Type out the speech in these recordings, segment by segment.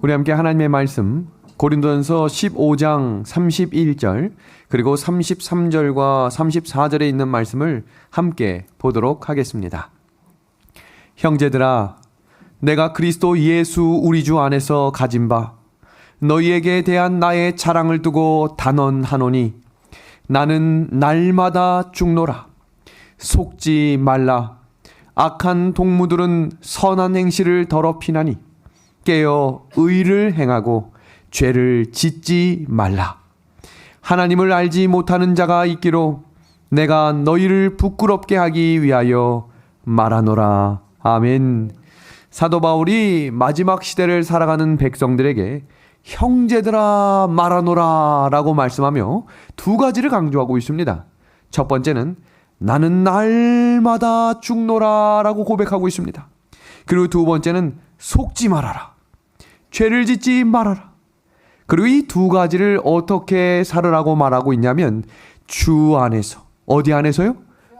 우리 함께 하나님의 말씀 고린도전서 15장 31절 그리고 33절과 34절에 있는 말씀을 함께 보도록 하겠습니다. 형제들아, 내가 그리스도 예수 우리 주 안에서 가진 바 너희에게 대한 나의 자랑을 두고 단언하노니 나는 날마다 죽노라. 속지 말라. 악한 동무들은 선한 행실을 더럽히나니 깨어 의를 행하고 죄를 짓지 말라. 하나님을 알지 못하는 자가 있기로 내가 너희를 부끄럽게 하기 위하여 말하노라. 아멘. 사도 바울이 마지막 시대를 살아가는 백성들에게 형제들아 말하노라 라고 말씀하며 두 가지를 강조하고 있습니다. 첫 번째는 나는 날마다 죽노라 라고 고백하고 있습니다. 그리고 두 번째는 속지 말아라. 죄를 짓지 말아라. 그리고 이 두 가지를 어떻게 살으라고 말하고 있냐면 주 안에서. 어디 안에서요?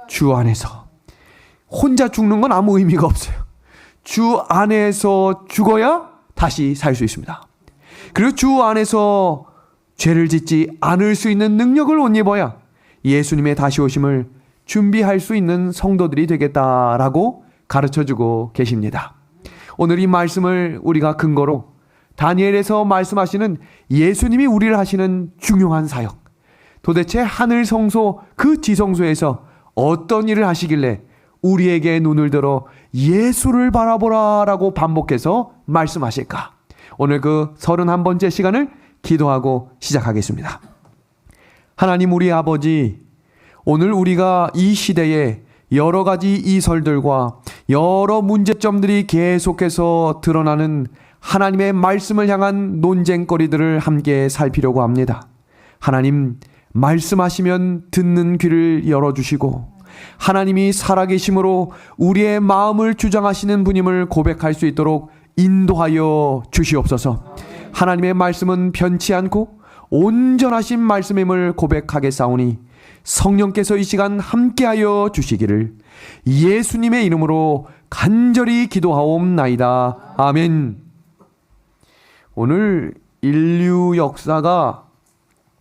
주 안에서. 혼자 죽는 건 아무 의미가 없어요. 주 안에서 죽어야 다시 살 수 있습니다. 그리고 주 안에서 죄를 짓지 않을 수 있는 능력을 옷 입어야 예수님의 다시 오심을 준비할 수 있는 성도들이 되겠다라고 가르쳐주고 계십니다. 오늘 이 말씀을 우리가 근거로 다니엘에서 말씀하시는 예수님이 우리를 하시는 중요한 사역, 도대체 하늘 성소 그 지성소에서 어떤 일을 하시길래 우리에게 눈을 들어 예수를 바라보라 라고 반복해서 말씀하실까? 오늘 그 31번째 시간을 기도하고 시작하겠습니다. 하나님 우리 아버지, 오늘 우리가 이 시대에 여러 가지 이설들과 여러 문제점들이 계속해서 드러나는 하나님의 말씀을 향한 논쟁거리들을 함께 살피려고 합니다. 하나님, 말씀하시면 듣는 귀를 열어주시고 하나님이 살아계심으로 우리의 마음을 주장하시는 분임을 고백할 수 있도록 인도하여 주시옵소서. 하나님의 말씀은 변치 않고 온전하신 말씀임을 고백하겠사오니 성령께서 이 시간 함께하여 주시기를 예수님의 이름으로 간절히 기도하옵나이다. 아멘. 오늘 인류 역사가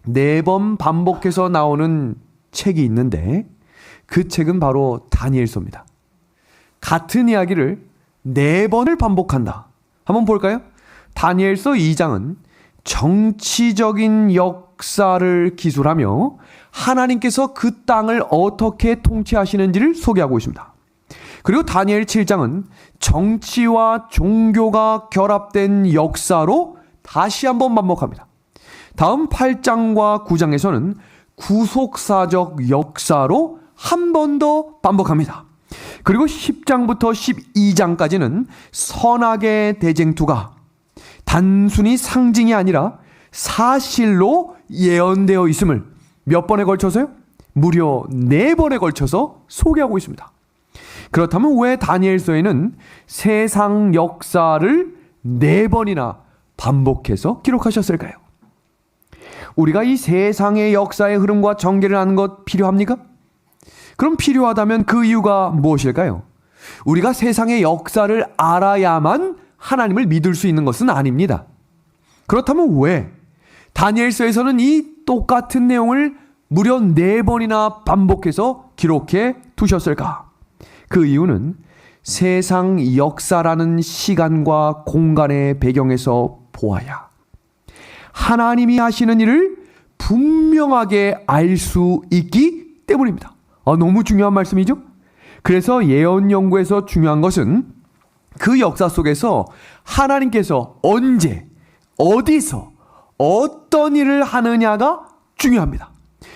4번 반복해서 나오는 책이 있는데 그 책은 바로 다니엘서입니다. 같은 이야기를 4번을 반복한다. 한번 볼까요? 다니엘서 2장은 정치적인 역사를 기술하며 하나님께서 그 땅을 어떻게 통치하시는지를 소개하고 있습니다. 그리고 다니엘 7장은 정치와 종교가 결합된 역사로 다시 한번 반복합니다. 다음 8장과 9장에서는 구속사적 역사로 한 번 더 반복합니다. 그리고 10장부터 12장까지는 선악의 대쟁투가 단순히 상징이 아니라 사실로 예언되어 있음을 몇 번에 걸쳐서요? 무려 4번에 걸쳐서 소개하고 있습니다. 그렇다면 왜 다니엘서에는 세상 역사를 4번이나 반복해서 기록하셨을까요? 우리가 이 세상의 역사의 흐름과 전개를 하는 것 필요합니까? 그럼 필요하다면 그 이유가 무엇일까요? 우리가 세상의 역사를 알아야만 하나님을 믿을 수 있는 것은 아닙니다. 그렇다면 왜 다니엘서에서는 이 똑같은 내용을 무려 4번이나 반복해서 기록해 두셨을까? 그 이유는 세상 역사라는 시간과 공간의 배경에서 보아야 하나님이 하시는 일을 분명하게 알 수 있기 때문입니다. 너무 중요한 말씀이죠? 그래서 예언 연구에서 중요한 것은 그 역사 속에서 하나님께서 언제, 어디서, 어떤 일을 하느냐가 중요합니다.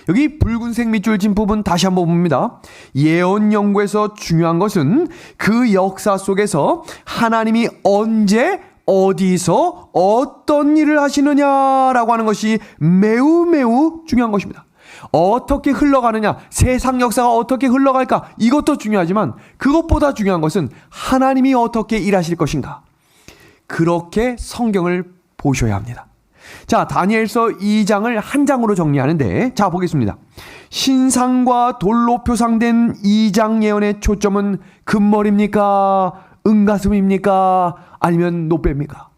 여기 붉은색 밑줄 진 부분 다시 한번 봅니다. 예언 연구에서 중요한 것은 그 역사 속에서 하나님이 언제, 어디서, 어떤 일을 하시느냐라고 하는 것이 매우 매우 중요한 것입니다. 어떻게 흘러가느냐, 세상 역사가 어떻게 흘러갈까, 이것도 중요하지만 그것보다 중요한 것은 하나님이 어떻게 일하실 것인가. 그렇게 성경을 보셔야 합니다. 자, 다니엘서 2장을 한 장으로 정리하는데, 자, 보겠습니다. 신상과 돌로 표상된 2장 예언의 초점은 금머리입니까? 은가슴입니까? 아니면 노빼입니까?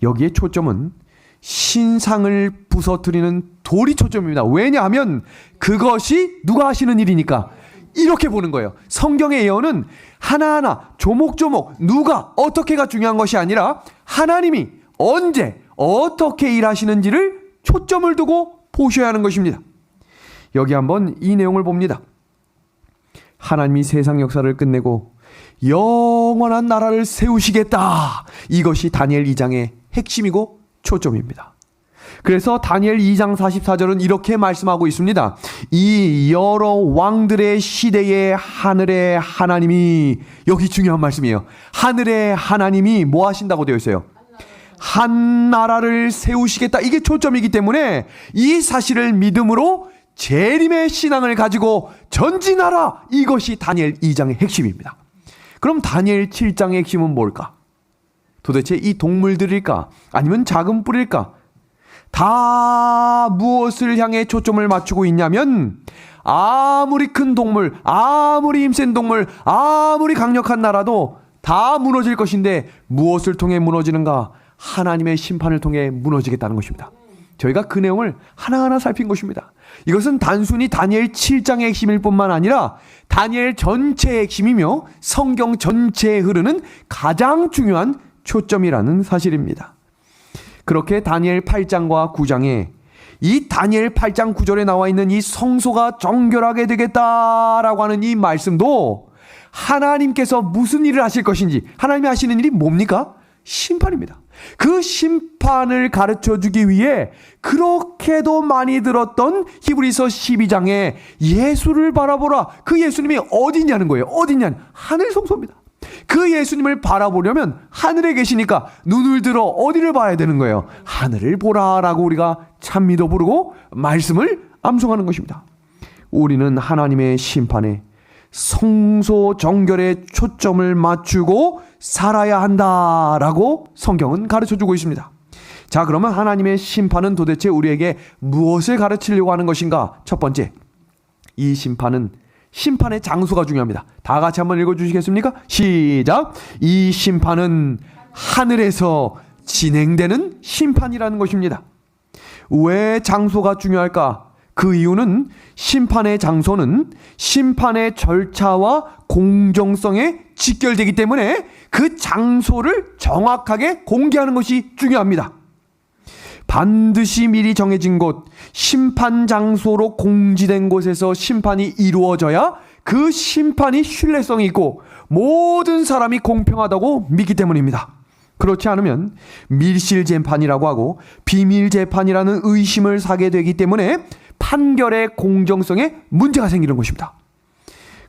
여기에 초점은 신상을 부서뜨리는 돌이 초점입니다. 왜냐하면 그것이 누가 하시는 일이니까 이렇게 보는 거예요. 성경의 예언은 하나하나 조목조목 누가 어떻게가 중요한 것이 아니라 하나님이 언제 어떻게 일하시는지를 초점을 두고 보셔야 하는 것입니다. 여기 한번 이 내용을 봅니다. 하나님이 세상 역사를 끝내고 영원한 나라를 세우시겠다. 이것이 다니엘 2장의 핵심이고 초점입니다. 그래서 다니엘 2장 44절은 이렇게 말씀하고 있습니다. 이 여러 왕들의 시대에 하늘의 하나님이, 여기 중요한 말씀이에요. 하늘의 하나님이 뭐 하신다고 되어 있어요? 한 나라를 세우시겠다. 이게 초점이기 때문에 이 사실을 믿음으로 재림의 신앙을 가지고 전진하라. 이것이 다니엘 2장의 핵심입니다. 그럼 다니엘 7장의 핵심은 뭘까? 도대체 이 동물들일까? 아니면 작은 뿔일까? 다 무엇을 향해 초점을 맞추고 있냐면 아무리 큰 동물, 아무리 힘센 동물, 아무리 강력한 나라도 다 무너질 것인데 무엇을 통해 무너지는가? 하나님의 심판을 통해 무너지겠다는 것입니다. 저희가 그 내용을 하나하나 살핀 것입니다. 이것은 단순히 다니엘 7장의 핵심일 뿐만 아니라 다니엘 전체의 핵심이며 성경 전체에 흐르는 가장 중요한 초점이라는 사실입니다. 그렇게 다니엘 8장과 9장에 이 다니엘 8장 9절에 나와 있는 이 성소가 정결하게 되겠다라고 하는 이 말씀도 하나님께서 무슨 일을 하실 것인지, 하나님이 하시는 일이 뭡니까? 심판입니다. 그 심판을 가르쳐 주기 위해 그렇게도 많이 들었던 히브리서 12장에 예수를 바라보라. 그 예수님이 어디냐는 거예요. 어디냐? 하늘 성소입니다. 그 예수님을 바라보려면 하늘에 계시니까 눈을 들어 어디를 봐야 되는 거예요? 하늘을 보라라고 우리가 찬미도 부르고 말씀을 암송하는 것입니다. 우리는 하나님의 심판에 성소 정결에 초점을 맞추고 살아야 한다라고 성경은 가르쳐주고 있습니다. 자, 그러면 하나님의 심판은 도대체 우리에게 무엇을 가르치려고 하는 것인가? 첫 번째, 이 심판은 심판의 장소가 중요합니다. 다 같이 한번 읽어주시겠습니까? 시작! 이 심판은 하늘에서 진행되는 심판이라는 것입니다. 왜 장소가 중요할까? 그 이유는 심판의 장소는 심판의 절차와 공정성에 직결되기 때문에 그 장소를 정확하게 공개하는 것이 중요합니다. 반드시 미리 정해진 곳, 심판 장소로 공지된 곳에서 심판이 이루어져야 그 심판이 신뢰성이 있고 모든 사람이 공평하다고 믿기 때문입니다. 그렇지 않으면 밀실재판이라고 하고 비밀재판이라는 의심을 사게 되기 때문에 판결의 공정성에 문제가 생기는 것입니다.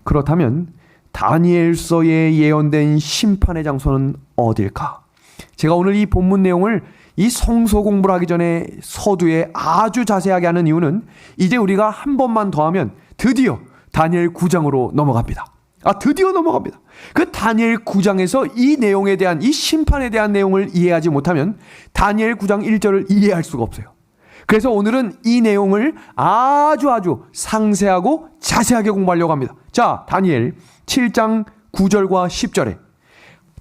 그렇다면 다니엘서에 예언된 심판의 장소는 어딜까? 제가 오늘 이 본문 내용을 이 성소 공부를 하기 전에 서두에 아주 자세하게 하는 이유는 이제 우리가 한 번만 더 하면 드디어 다니엘 9장으로 넘어갑니다. 드디어 넘어갑니다. 그 다니엘 9장에서 이 내용에 대한, 이 심판에 대한 내용을 이해하지 못하면 다니엘 9장 1절을 이해할 수가 없어요. 그래서 오늘은 이 내용을 아주 상세하고 자세하게 공부하려고 합니다. 자, 다니엘 7장 9절과 10절에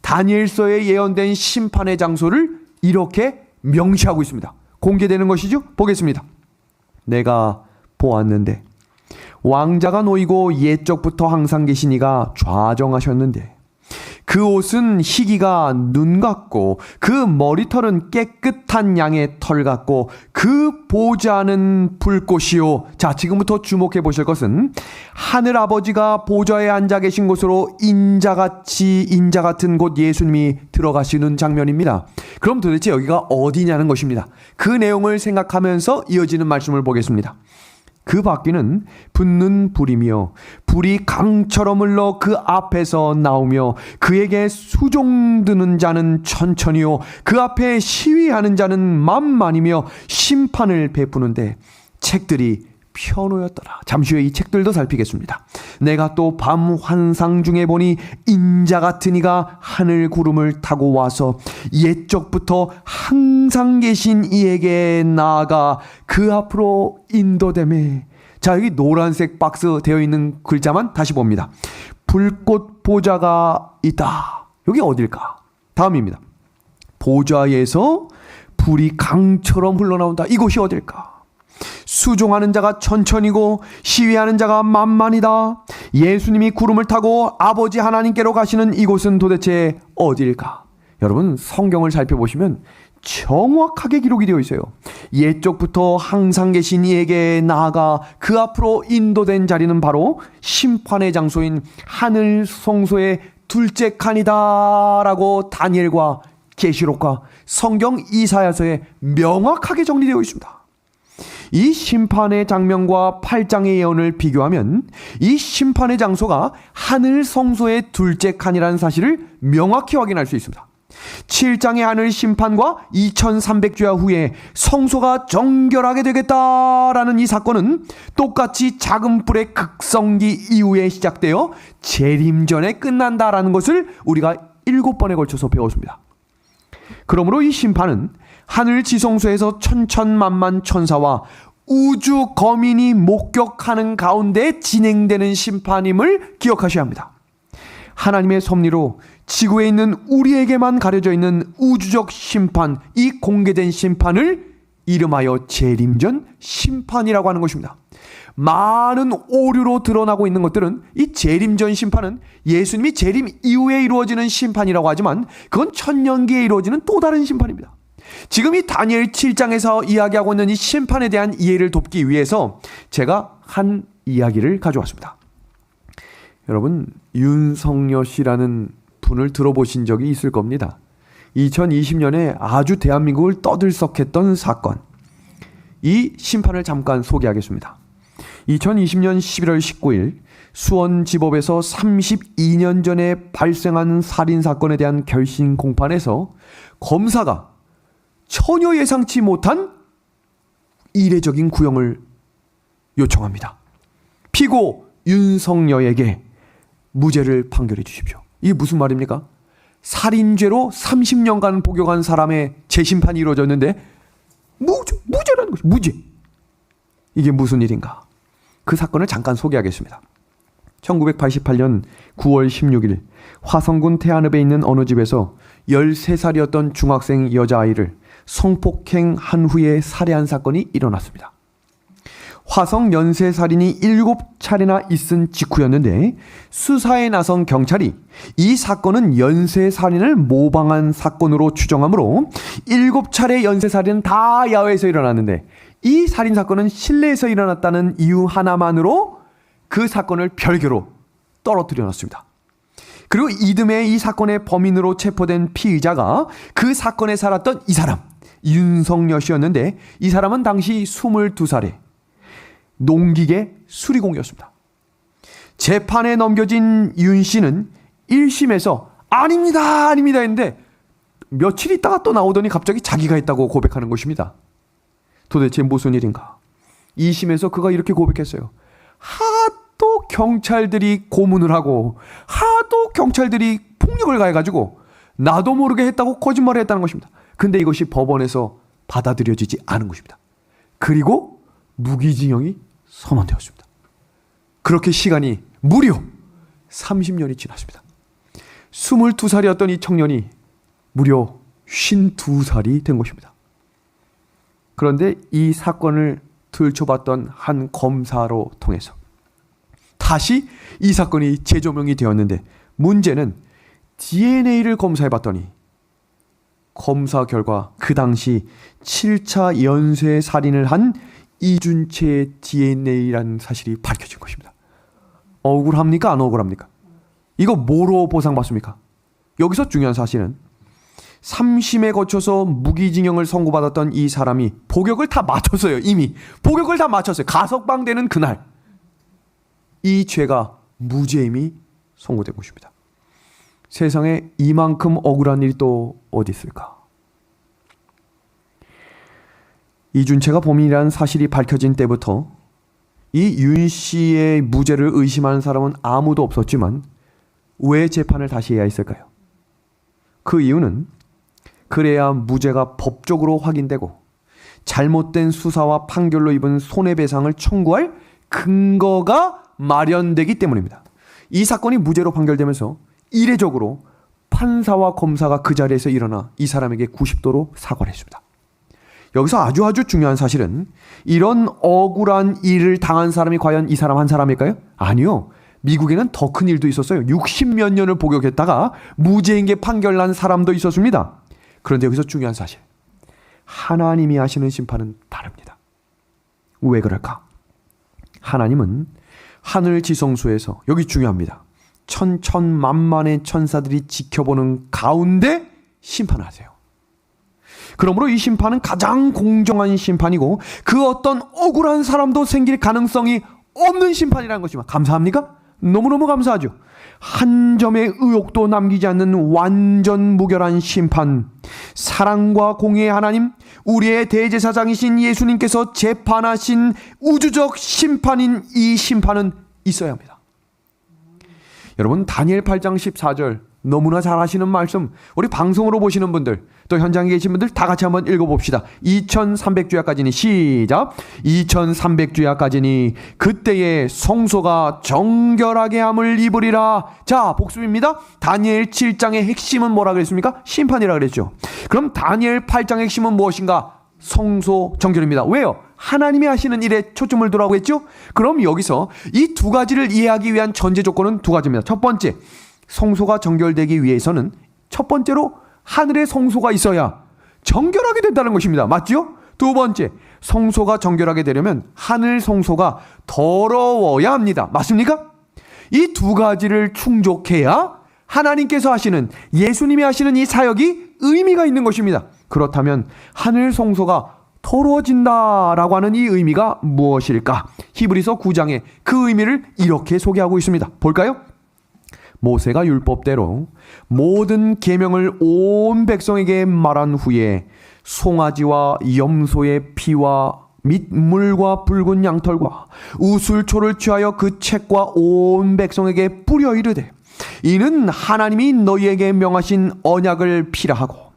다니엘서에 예언된 심판의 장소를 이렇게 명시하고 있습니다. 공개되는 것이죠? 보겠습니다. 내가 보았는데 왕자가 놓이고 옛적부터 항상 계신 이가 좌정하셨는데 그 옷은 희기가 눈 같고 그 머리털은 깨끗한 양의 털 같고 그 보좌는 불꽃이요. 자, 지금부터 주목해 보실 것은 하늘 아버지가 보좌에 앉아 계신 곳으로 인자 같은 곳 예수님이 들어가시는 장면입니다. 그럼 도대체 여기가 어디냐는 것입니다. 그 내용을 생각하면서 이어지는 말씀을 보겠습니다. 그 바퀴는 붙는 불이며 불이 강처럼 흘러 그 앞에서 나오며 그에게 수종드는 자는 천천히요 그 앞에 시위하는 자는 만만이며 심판을 베푸는데 책들이 편호였더라. 잠시 후에 이 책들도 살피겠습니다. 내가 또 밤 환상 중에 보니 인자 같은 이가 하늘 구름을 타고 와서 옛적부터 항상 계신 이에게 나아가 그 앞으로 인도되매. 자, 여기 노란색 박스 되어 있는 글자만 다시 봅니다. 불꽃 보좌가 있다. 여기 어딜까? 다음입니다. 보좌에서 불이 강처럼 흘러나온다. 이곳이 어딜까? 수종하는 자가 천천히고 시위하는 자가 만만이다. 예수님이 구름을 타고 아버지 하나님께로 가시는 이곳은 도대체 어딜까? 여러분, 성경을 살펴보시면 정확하게 기록이 되어 있어요. 옛적부터 항상 계신 이에게 나아가 그 앞으로 인도된 자리는 바로 심판의 장소인 하늘 성소의 둘째 칸이다 라고 다니엘과 계시록과 성경 이사야서에 명확하게 정리되어 있습니다. 이 심판의 장면과 8장의 예언을 비교하면 이 심판의 장소가 하늘 성소의 둘째 칸이라는 사실을 명확히 확인할 수 있습니다. 7장의 하늘 심판과 2300주야 후에 성소가 정결하게 되겠다라는 이 사건은 똑같이 작은 불의 극성기 이후에 시작되어 재림전에 끝난다라는 것을 우리가 7번에 걸쳐서 배웠습니다. 그러므로 이 심판은 하늘 지성소에서 천천만만 천사와 우주 거민이 목격하는 가운데 진행되는 심판임을 기억하셔야 합니다. 하나님의 섭리로 지구에 있는 우리에게만 가려져 있는 우주적 심판, 이 공개된 심판을 이름하여 재림전 심판이라고 하는 것입니다. 많은 오류로 드러나고 있는 것들은 이 재림전 심판은 예수님이 재림 이후에 이루어지는 심판이라고 하지만 그건 천년기에 이루어지는 또 다른 심판입니다. 지금 이 다니엘 7장에서 이야기하고 있는 이 심판에 대한 이해를 돕기 위해서 제가 한 이야기를 가져왔습니다. 여러분, 윤석열 씨라는 분을 들어보신 적이 있을 겁니다. 2020년에 아주 대한민국을 떠들썩했던 사건. 이 심판을 잠깐 소개하겠습니다. 2020년 11월 19일 수원지법에서 32년 전에 발생한 살인사건에 대한 결심 공판에서 검사가 전혀 예상치 못한 이례적인 구형을 요청합니다. 피고 윤석열에게 무죄를 판결해 주십시오. 이게 무슨 말입니까? 살인죄로 30년간 복역한 사람의 재심판이 이루어졌는데 무죄라는 것이 무죄. 이게 무슨 일인가? 그 사건을 잠깐 소개하겠습니다. 1988년 9월 16일 화성군 태안읍에 있는 어느 집에서 13살이었던 중학생 여자아이를 성폭행한 후에 살해한 사건이 일어났습니다. 화성 연쇄살인이 7차례나 있은 직후였는데 수사에 나선 경찰이 이 사건은 연쇄살인을 모방한 사건으로 추정하므로 7차례 연쇄살인은 다 야외에서 일어났는데 이 살인사건은 실내에서 일어났다는 이유 하나만으로 그 사건을 별개로 떨어뜨려 놨습니다. 그리고 이듬해 이 사건의 범인으로 체포된 피의자가 그 사건에 살았던 이 사람 윤석열 씨였는데 이 사람은 당시 22살에 농기계 수리공이었습니다. 재판에 넘겨진 윤 씨는 1심에서 아닙니다 했는데 며칠 있다가 또 나오더니 갑자기 자기가 했다고 고백하는 것입니다. 도대체 무슨 일인가? 2심에서 그가 이렇게 고백했어요. 하도 경찰들이 고문을 하고 하도 경찰들이 폭력을 가해가지고 나도 모르게 했다고 거짓말을 했다는 것입니다. 근데 이것이 법원에서 받아들여지지 않은 것입니다. 그리고 무기징역이 선언되었습니다. 그렇게 시간이 무려 30년이 지났습니다. 22살이었던 이 청년이 무려 52살이 된 것입니다. 그런데 이 사건을 들춰봤던 한 검사로 통해서 다시 이 사건이 재조명이 되었는데 문제는 DNA를 검사해봤더니 검사 결과 그 당시 7차 연쇄 살인을 한 이준채의 DNA라는 사실이 밝혀진 것입니다. 억울합니까? 안 억울합니까? 이거 뭐로 보상받습니까? 여기서 중요한 사실은 3심에 거쳐서 무기징역을 선고받았던 이 사람이 복역을 다 마쳤어요. 이미 복역을 다 마쳤어요. 가석방되는 그날 이 죄가 무죄임이 선고된 것입니다. 세상에 이만큼 억울한 일이 또 어디 있을까? 이준채가 범인이라는 사실이 밝혀진 때부터 이 윤 씨의 무죄를 의심하는 사람은 아무도 없었지만 왜 재판을 다시 해야 했을까요? 그 이유는 그래야 무죄가 법적으로 확인되고 잘못된 수사와 판결로 입은 손해배상을 청구할 근거가 마련되기 때문입니다. 이 사건이 무죄로 판결되면서 이례적으로 판사와 검사가 그 자리에서 일어나 이 사람에게 90도로 사과를 했습니다. 여기서 아주 중요한 사실은 이런 억울한 일을 당한 사람이 과연 이 사람 한 사람일까요? 아니요. 미국에는 더 큰 일도 있었어요. 60몇 년을 복역했다가 무죄인 게 판결난 사람도 있었습니다. 그런데 여기서 중요한 사실. 하나님이 하시는 심판은 다릅니다. 왜 그럴까? 하나님은 하늘 지성소에서, 여기 중요합니다, 천천만만의 천사들이 지켜보는 가운데 심판하세요. 그러므로 이 심판은 가장 공정한 심판이고 그 어떤 억울한 사람도 생길 가능성이 없는 심판이라는 것입니다. 감사합니까? 너무너무 감사하죠. 한 점의 의혹도 남기지 않는 완전 무결한 심판, 사랑과 공의의 하나님, 우리의 대제사장이신 예수님께서 재판하신 우주적 심판인 이 심판은 있어야 합니다. 여러분, 다니엘 8장 14절 너무나 잘 아시는 말씀, 우리 방송으로 보시는 분들, 또 현장에 계신 분들 다 같이 한번 읽어봅시다. 2300주야까지니, 시작. 2300주야까지니 그때에 성소가 정결하게 함을 입으리라. 자, 복습입니다. 다니엘 7장의 핵심은 뭐라 그랬습니까? 심판이라 그랬죠. 그럼 다니엘 8장의 핵심은 무엇인가? 성소 정결입니다. 왜요? 하나님이 하시는 일에 초점을 두라고 했죠? 그럼 여기서 이 두 가지를 이해하기 위한 전제 조건은 두 가지입니다. 첫 번째, 성소가 정결되기 위해서는 첫 번째로 하늘의 성소가 있어야 정결하게 된다는 것입니다. 맞죠? 두 번째, 성소가 정결하게 되려면 하늘 성소가 더러워야 합니다. 맞습니까? 이 두 가지를 충족해야 하나님께서 하시는, 예수님이 하시는 이 사역이 의미가 있는 것입니다. 그렇다면 하늘 성소가 더러워진다라고 하는 이 의미가 무엇일까? 히브리서 9장에 그 의미를 이렇게 소개하고 있습니다. 볼까요? 모세가 율법대로 모든 계명을 온 백성에게 말한 후에 송아지와 염소의 피와 및 물과 붉은 양털과 우슬초를 취하여 그 책과 온 백성에게 뿌려 이르되, 이는 하나님이 너희에게 명하신 언약을 피라 하고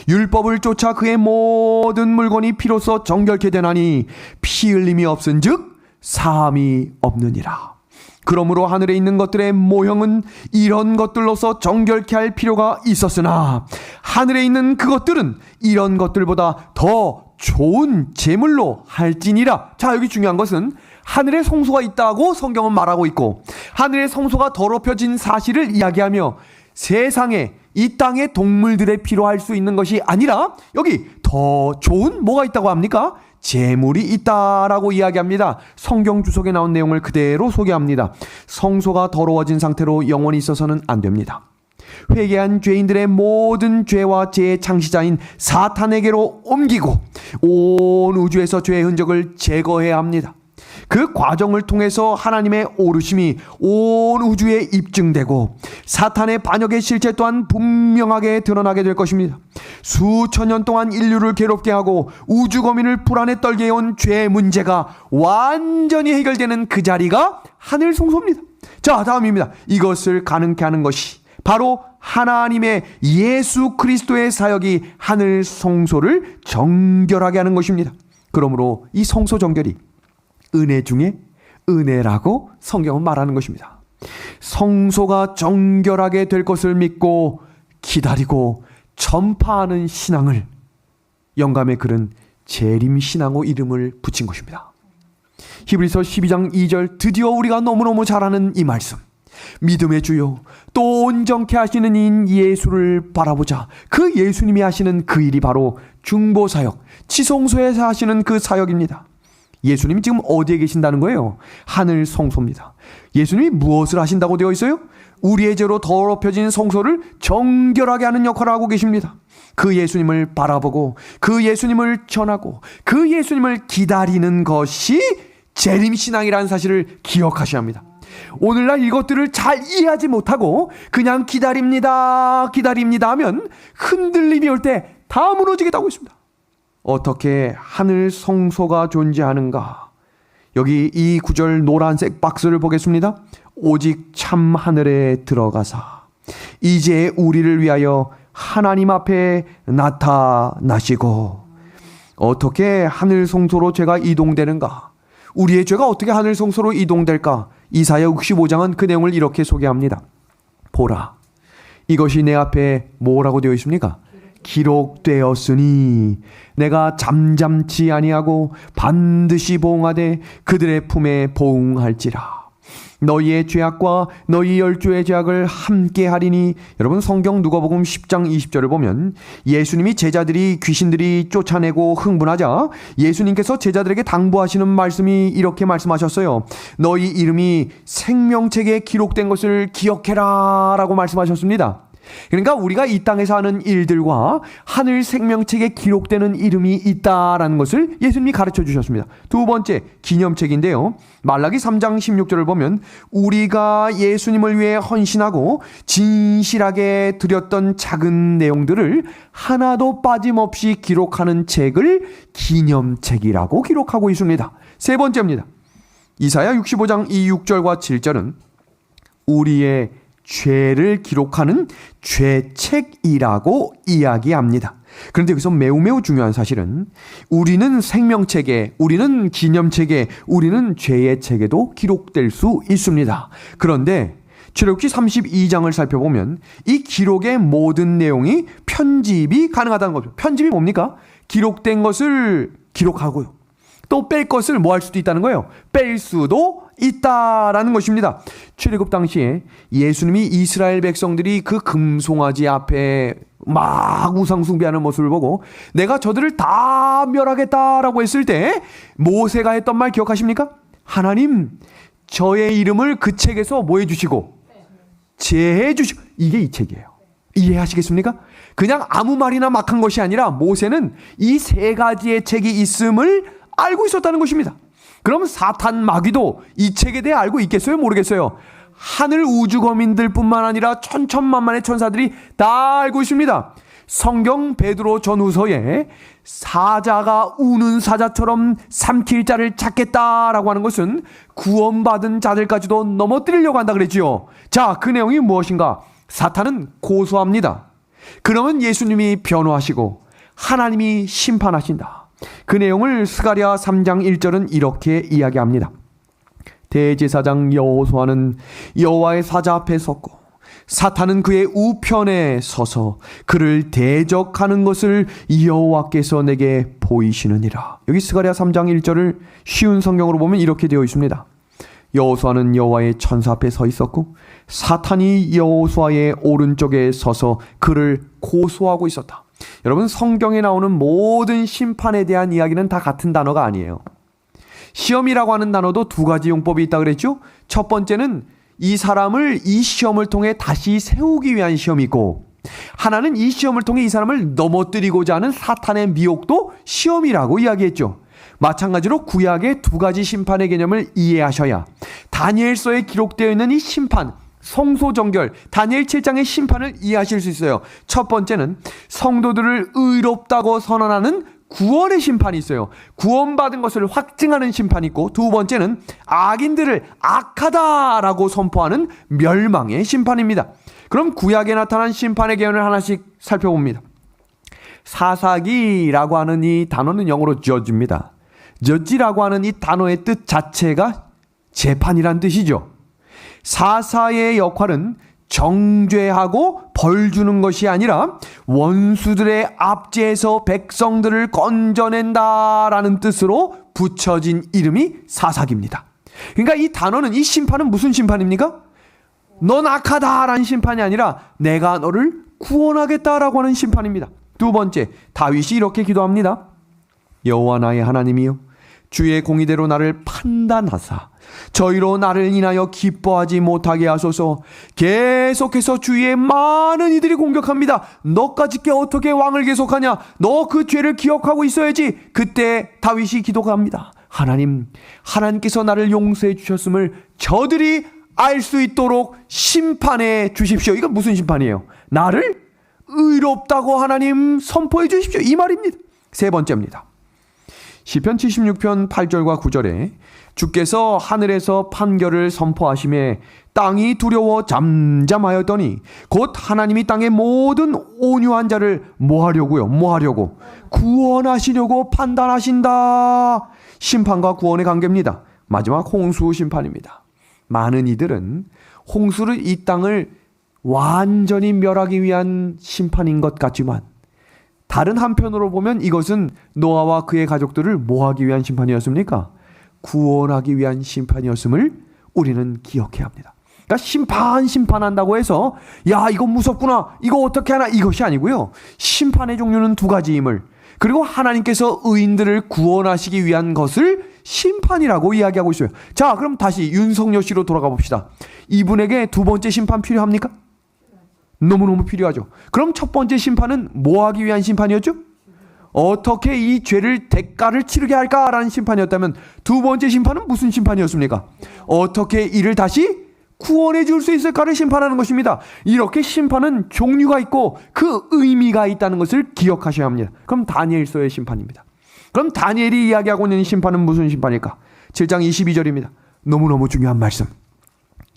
율법을 쫓아 그의 모든 물건이 피로써 정결케 되나니 피 흘림이 없은즉 사함이 없느니라. 그러므로 하늘에 있는 것들의 모형은 이런 것들로서 정결케 할 필요가 있었으나 하늘에 있는 그것들은 이런 것들보다 더 좋은 제물로 할지니라. 자, 여기 중요한 것은 하늘에 성소가 있다고 성경은 말하고 있고, 하늘의 성소가 더럽혀진 사실을 이야기하며 세상에, 이 땅의 동물들의 피로 할 수 있는 것이 아니라 여기 더 좋은 뭐가 있다고 합니까? 제물이 있다라고 이야기합니다. 성경 주석에 나온 내용을 그대로 소개합니다. 성소가 더러워진 상태로 영원히 있어서는 안 됩니다. 회개한 죄인들의 모든 죄와 죄의 창시자인 사탄에게로 옮기고 온 우주에서 죄의 흔적을 제거해야 합니다. 그 과정을 통해서 하나님의 오르심이 온 우주에 입증되고 사탄의 반역의 실체 또한 분명하게 드러나게 될 것입니다. 수천 년 동안 인류를 괴롭게 하고 우주 거민을 불안에 떨게 해온 죄의 문제가 완전히 해결되는 그 자리가 하늘 성소입니다. 자, 다음입니다. 이것을 가능케 하는 것이 바로 하나님의 예수 그리스도의 사역이 하늘 성소를 정결하게 하는 것입니다. 그러므로 이 성소 정결이 은혜 중에 은혜라고 성경은 말하는 것입니다. 성소가 정결하게 될 것을 믿고 기다리고 전파하는 신앙을 영감의 글은 재림신앙으로 이름을 붙인 것입니다. 히브리서 12장 2절, 드디어 우리가 너무너무 잘 아는 이 말씀, 믿음의 주요 또 온전케 하시는 이인 예수를 바라보자. 그 예수님이 하시는 그 일이 바로 중보사역, 지성소에서 하시는 그 사역입니다. 예수님이 지금 어디에 계신다는 거예요? 하늘 성소입니다. 예수님이 무엇을 하신다고 되어 있어요? 우리의 죄로 더럽혀진 성소를 정결하게 하는 역할을 하고 계십니다. 그 예수님을 바라보고 그 예수님을 전하고 그 예수님을 기다리는 것이 재림신앙이라는 사실을 기억하셔야 합니다. 오늘날 이것들을 잘 이해하지 못하고 그냥 기다립니다 하면 흔들림이 올 때 다 무너지게 하고 있습니다. 어떻게 하늘 성소가 존재하는가? 여기 이 구절 노란색 박스를 보겠습니다. 오직 참 하늘에 들어가사 이제 우리를 위하여 하나님 앞에 나타나시고. 어떻게 하늘 성소로 죄가 이동되는가? 우리의 죄가 어떻게 하늘 성소로 이동될까? 이사야 65장은 그 내용을 이렇게 소개합니다. 보라, 이것이 내 앞에 뭐라고 되어 있습니까? 기록되었으니 내가 잠잠치 아니하고 반드시 보응하되 그들의 품에 보응할지라. 너희의 죄악과 너희 열조의 죄악을 함께 하리니. 여러분, 성경 누가복음 10장 20절을 보면 예수님이 제자들이 귀신들이 쫓아내고 흥분하자 예수님께서 제자들에게 당부하시는 말씀이 이렇게 말씀하셨어요. 너희 이름이 생명책에 기록된 것을 기억해라 라고 말씀하셨습니다. 그러니까 우리가 이 땅에서 하는 일들과 하늘 생명책에 기록되는 이름이 있다라는 것을 예수님이 가르쳐 주셨습니다. 두 번째, 기념책인데요. 말라기 3장 16절을 보면 우리가 예수님을 위해 헌신하고 진실하게 드렸던 작은 내용들을 하나도 빠짐없이 기록하는 책을 기념책이라고 기록하고 있습니다. 세 번째입니다. 이사야 65장 이 6절과 7절은 우리의 죄를 기록하는 죄책이라고 이야기합니다. 그런데 여기서 매우 중요한 사실은 우리는 생명책에, 우리는 기념책에, 우리는 죄의 책에도 기록될 수 있습니다. 그런데 출애굽기 32장을 살펴보면 이 기록의 모든 내용이 편집이 가능하다는 거죠. 편집이 뭡니까? 기록된 것을 기록하고요. 또 뺄 것을 뭐 할 수도 있다는 거예요. 뺄 수도 있다라는 것입니다. 출애굽 당시에 예수님이 이스라엘 백성들이 그 금송아지 앞에 막 우상 숭배하는 모습을 보고 내가 저들을 다 멸하겠다라고 했을 때 모세가 했던 말 기억하십니까? 하나님, 저의 이름을 그 책에서 뭐 해주시고 제해 주시고. 이게 이 책이에요. 이해하시겠습니까? 그냥 아무 말이나 막 한 것이 아니라 모세는 이 세 가지의 책이 있음을 알고 있었다는 것입니다. 그럼 사탄 마귀도 이 책에 대해 알고 있겠어요? 모르겠어요? 하늘 우주 거민들 뿐만 아니라 천천만만의 천사들이 다 알고 있습니다. 성경 베드로 전후서에 사자가 우는 사자처럼 삼킬 자를 찾겠다라고 하는 것은 구원받은 자들까지도 넘어뜨리려고 한다 그랬지요. 자, 그 내용이 무엇인가? 사탄은 고소합니다. 그러면 예수님이 변호하시고 하나님이 심판하신다. 그 내용을 스가랴 3장 1절은 이렇게 이야기합니다. 대제사장 여호수아는 여호와의 사자 앞에 섰고 사탄은 그의 우편에 서서 그를 대적하는 것을 여호와께서 내게 보이시느니라. 여기 스가랴 3장 1절을 쉬운 성경으로 보면 이렇게 되어 있습니다. 여호수아는 여호와의 천사 앞에 서 있었고 사탄이 여호수아의 오른쪽에 서서 그를 고소하고 있었다. 여러분, 성경에 나오는 모든 심판에 대한 이야기는 다 같은 단어가 아니에요. 시험이라고 하는 단어도 두 가지 용법이 있다고 그랬죠. 첫 번째는 이 사람을 이 시험을 통해 다시 세우기 위한 시험이 있고, 하나는 이 시험을 통해 이 사람을 넘어뜨리고자 하는 사탄의 미혹도 시험이라고 이야기했죠. 마찬가지로 구약의 두 가지 심판의 개념을 이해하셔야 다니엘서에 기록되어 있는 이 심판, 성소정결, 다니엘 7장의 심판을 이해하실 수 있어요. 첫 번째는 성도들을 의롭다고 선언하는 구원의 심판이 있어요. 구원받은 것을 확증하는 심판이 있고, 두 번째는 악인들을 악하다라고 선포하는 멸망의 심판입니다. 그럼 구약에 나타난 심판의 개념을 하나씩 살펴봅니다. 사사기라고 하는 이 단어는 영어로 judge입니다. judge라고 하는 이 단어의 뜻 자체가 재판이란 뜻이죠. 사사의 역할은 정죄하고 벌 주는 것이 아니라 원수들의 압제에서 백성들을 건져낸다라는 뜻으로 붙여진 이름이 사사기입니다. 그러니까 이 단어는, 이 심판은 무슨 심판입니까? 넌 악하다라는 심판이 아니라 내가 너를 구원하겠다라고 하는 심판입니다. 두 번째, 다윗이 이렇게 기도합니다. 여호와 나의 하나님이여, 주의 공의대로 나를 판단하사 저희로 나를 인하여 기뻐하지 못하게 하소서. 계속해서 주위에 많은 이들이 공격합니다. 너까짓게 어떻게 왕을 계속하냐? 너 그 죄를 기억하고 있어야지. 그때 다윗이 기도합니다. 하나님, 하나님께서 나를 용서해 주셨음을 저들이 알 수 있도록 심판해 주십시오. 이건 무슨 심판이에요? 나를 의롭다고 하나님 선포해 주십시오, 이 말입니다. 세 번째입니다. 시편 76편 8절과 9절에 주께서 하늘에서 판결을 선포하심에 땅이 두려워 잠잠하였더니 곧 하나님이 땅의 모든 온유한 자를 뭐하려고 구원하시려고 판단하신다. 심판과 구원의 관계입니다. 마지막 홍수 심판입니다. 많은 이들은 홍수를 이 땅을 완전히 멸하기 위한 심판인 것 같지만 다른 한편으로 보면 이것은 노아와 그의 가족들을 뭐하기 위한 심판이었습니까? 구원하기 위한 심판이었음을 우리는 기억해야 합니다. 그러니까 심판한다고 해서 야 이거 무섭구나 이거 어떻게 하나 이것이 아니고요. 심판의 종류는 두 가지임을 그리고 하나님께서 의인들을 구원하시기 위한 것을 심판이라고 이야기하고 있어요. 자 그럼 다시 윤석열 씨로 돌아가 봅시다. 이분에게 두 번째 심판 필요합니까? 너무너무 필요하죠. 그럼 첫 번째 심판은 뭐 하기 위한 심판이었죠? 어떻게 이 죄를 대가를 치르게 할까라는 심판이었다면 두 번째 심판은 무슨 심판이었습니까? 어떻게 이를 다시 구원해 줄 수 있을까를 심판하는 것입니다. 이렇게 심판은 종류가 있고 그 의미가 있다는 것을 기억하셔야 합니다. 그럼 다니엘서의 심판입니다. 그럼 다니엘이 이야기하고 있는 심판은 무슨 심판일까? 7장 22절입니다. 너무너무 중요한 말씀.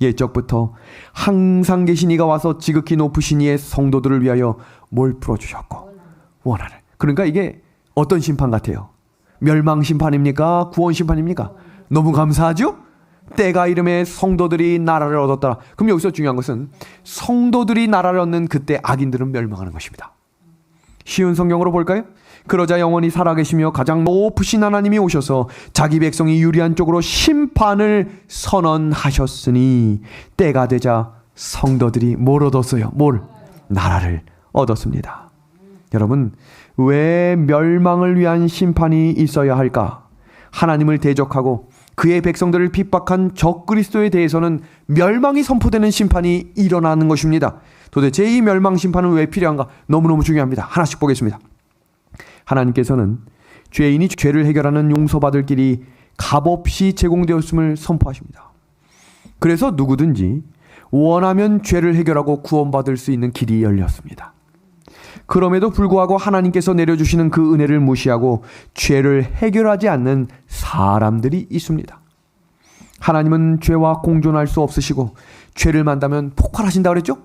옛적부터 항상 계신 이가 와서 지극히 높으신 이의 성도들을 위하여 뭘 풀어주셨고 원하를. 그러니까 이게 어떤 심판 같아요? 멸망 심판입니까? 구원 심판입니까? 너무 감사하죠? 때가 이름에 성도들이 나라를 얻었더라. 그럼 여기서 중요한 것은 성도들이 나라를 얻는 그때 악인들은 멸망하는 것입니다. 쉬운 성경으로 볼까요? 그러자 영원히 살아계시며 가장 높으신 하나님이 오셔서 자기 백성이 유리한 쪽으로 심판을 선언하셨으니 때가 되자 성도들이 뭘 얻었어요? 나라를 얻었습니다. 여러분, 왜 멸망을 위한 심판이 있어야 할까? 하나님을 대적하고 그의 백성들을 핍박한 적그리스도에 대해서는 멸망이 선포되는 심판이 일어나는 것입니다. 도대체 이 멸망 심판은 왜 필요한가? 너무너무 중요합니다. 하나씩 보겠습니다. 하나님께서는 죄인이 죄를 해결하는 용서받을 길이 값없이 제공되었음을 선포하십니다. 그래서 누구든지 원하면 죄를 해결하고 구원받을 수 있는 길이 열렸습니다. 그럼에도 불구하고 하나님께서 내려주시는 그 은혜를 무시하고 죄를 해결하지 않는 사람들이 있습니다. 하나님은 죄와 공존할 수 없으시고 죄를 만다면 폭발하신다 그랬죠?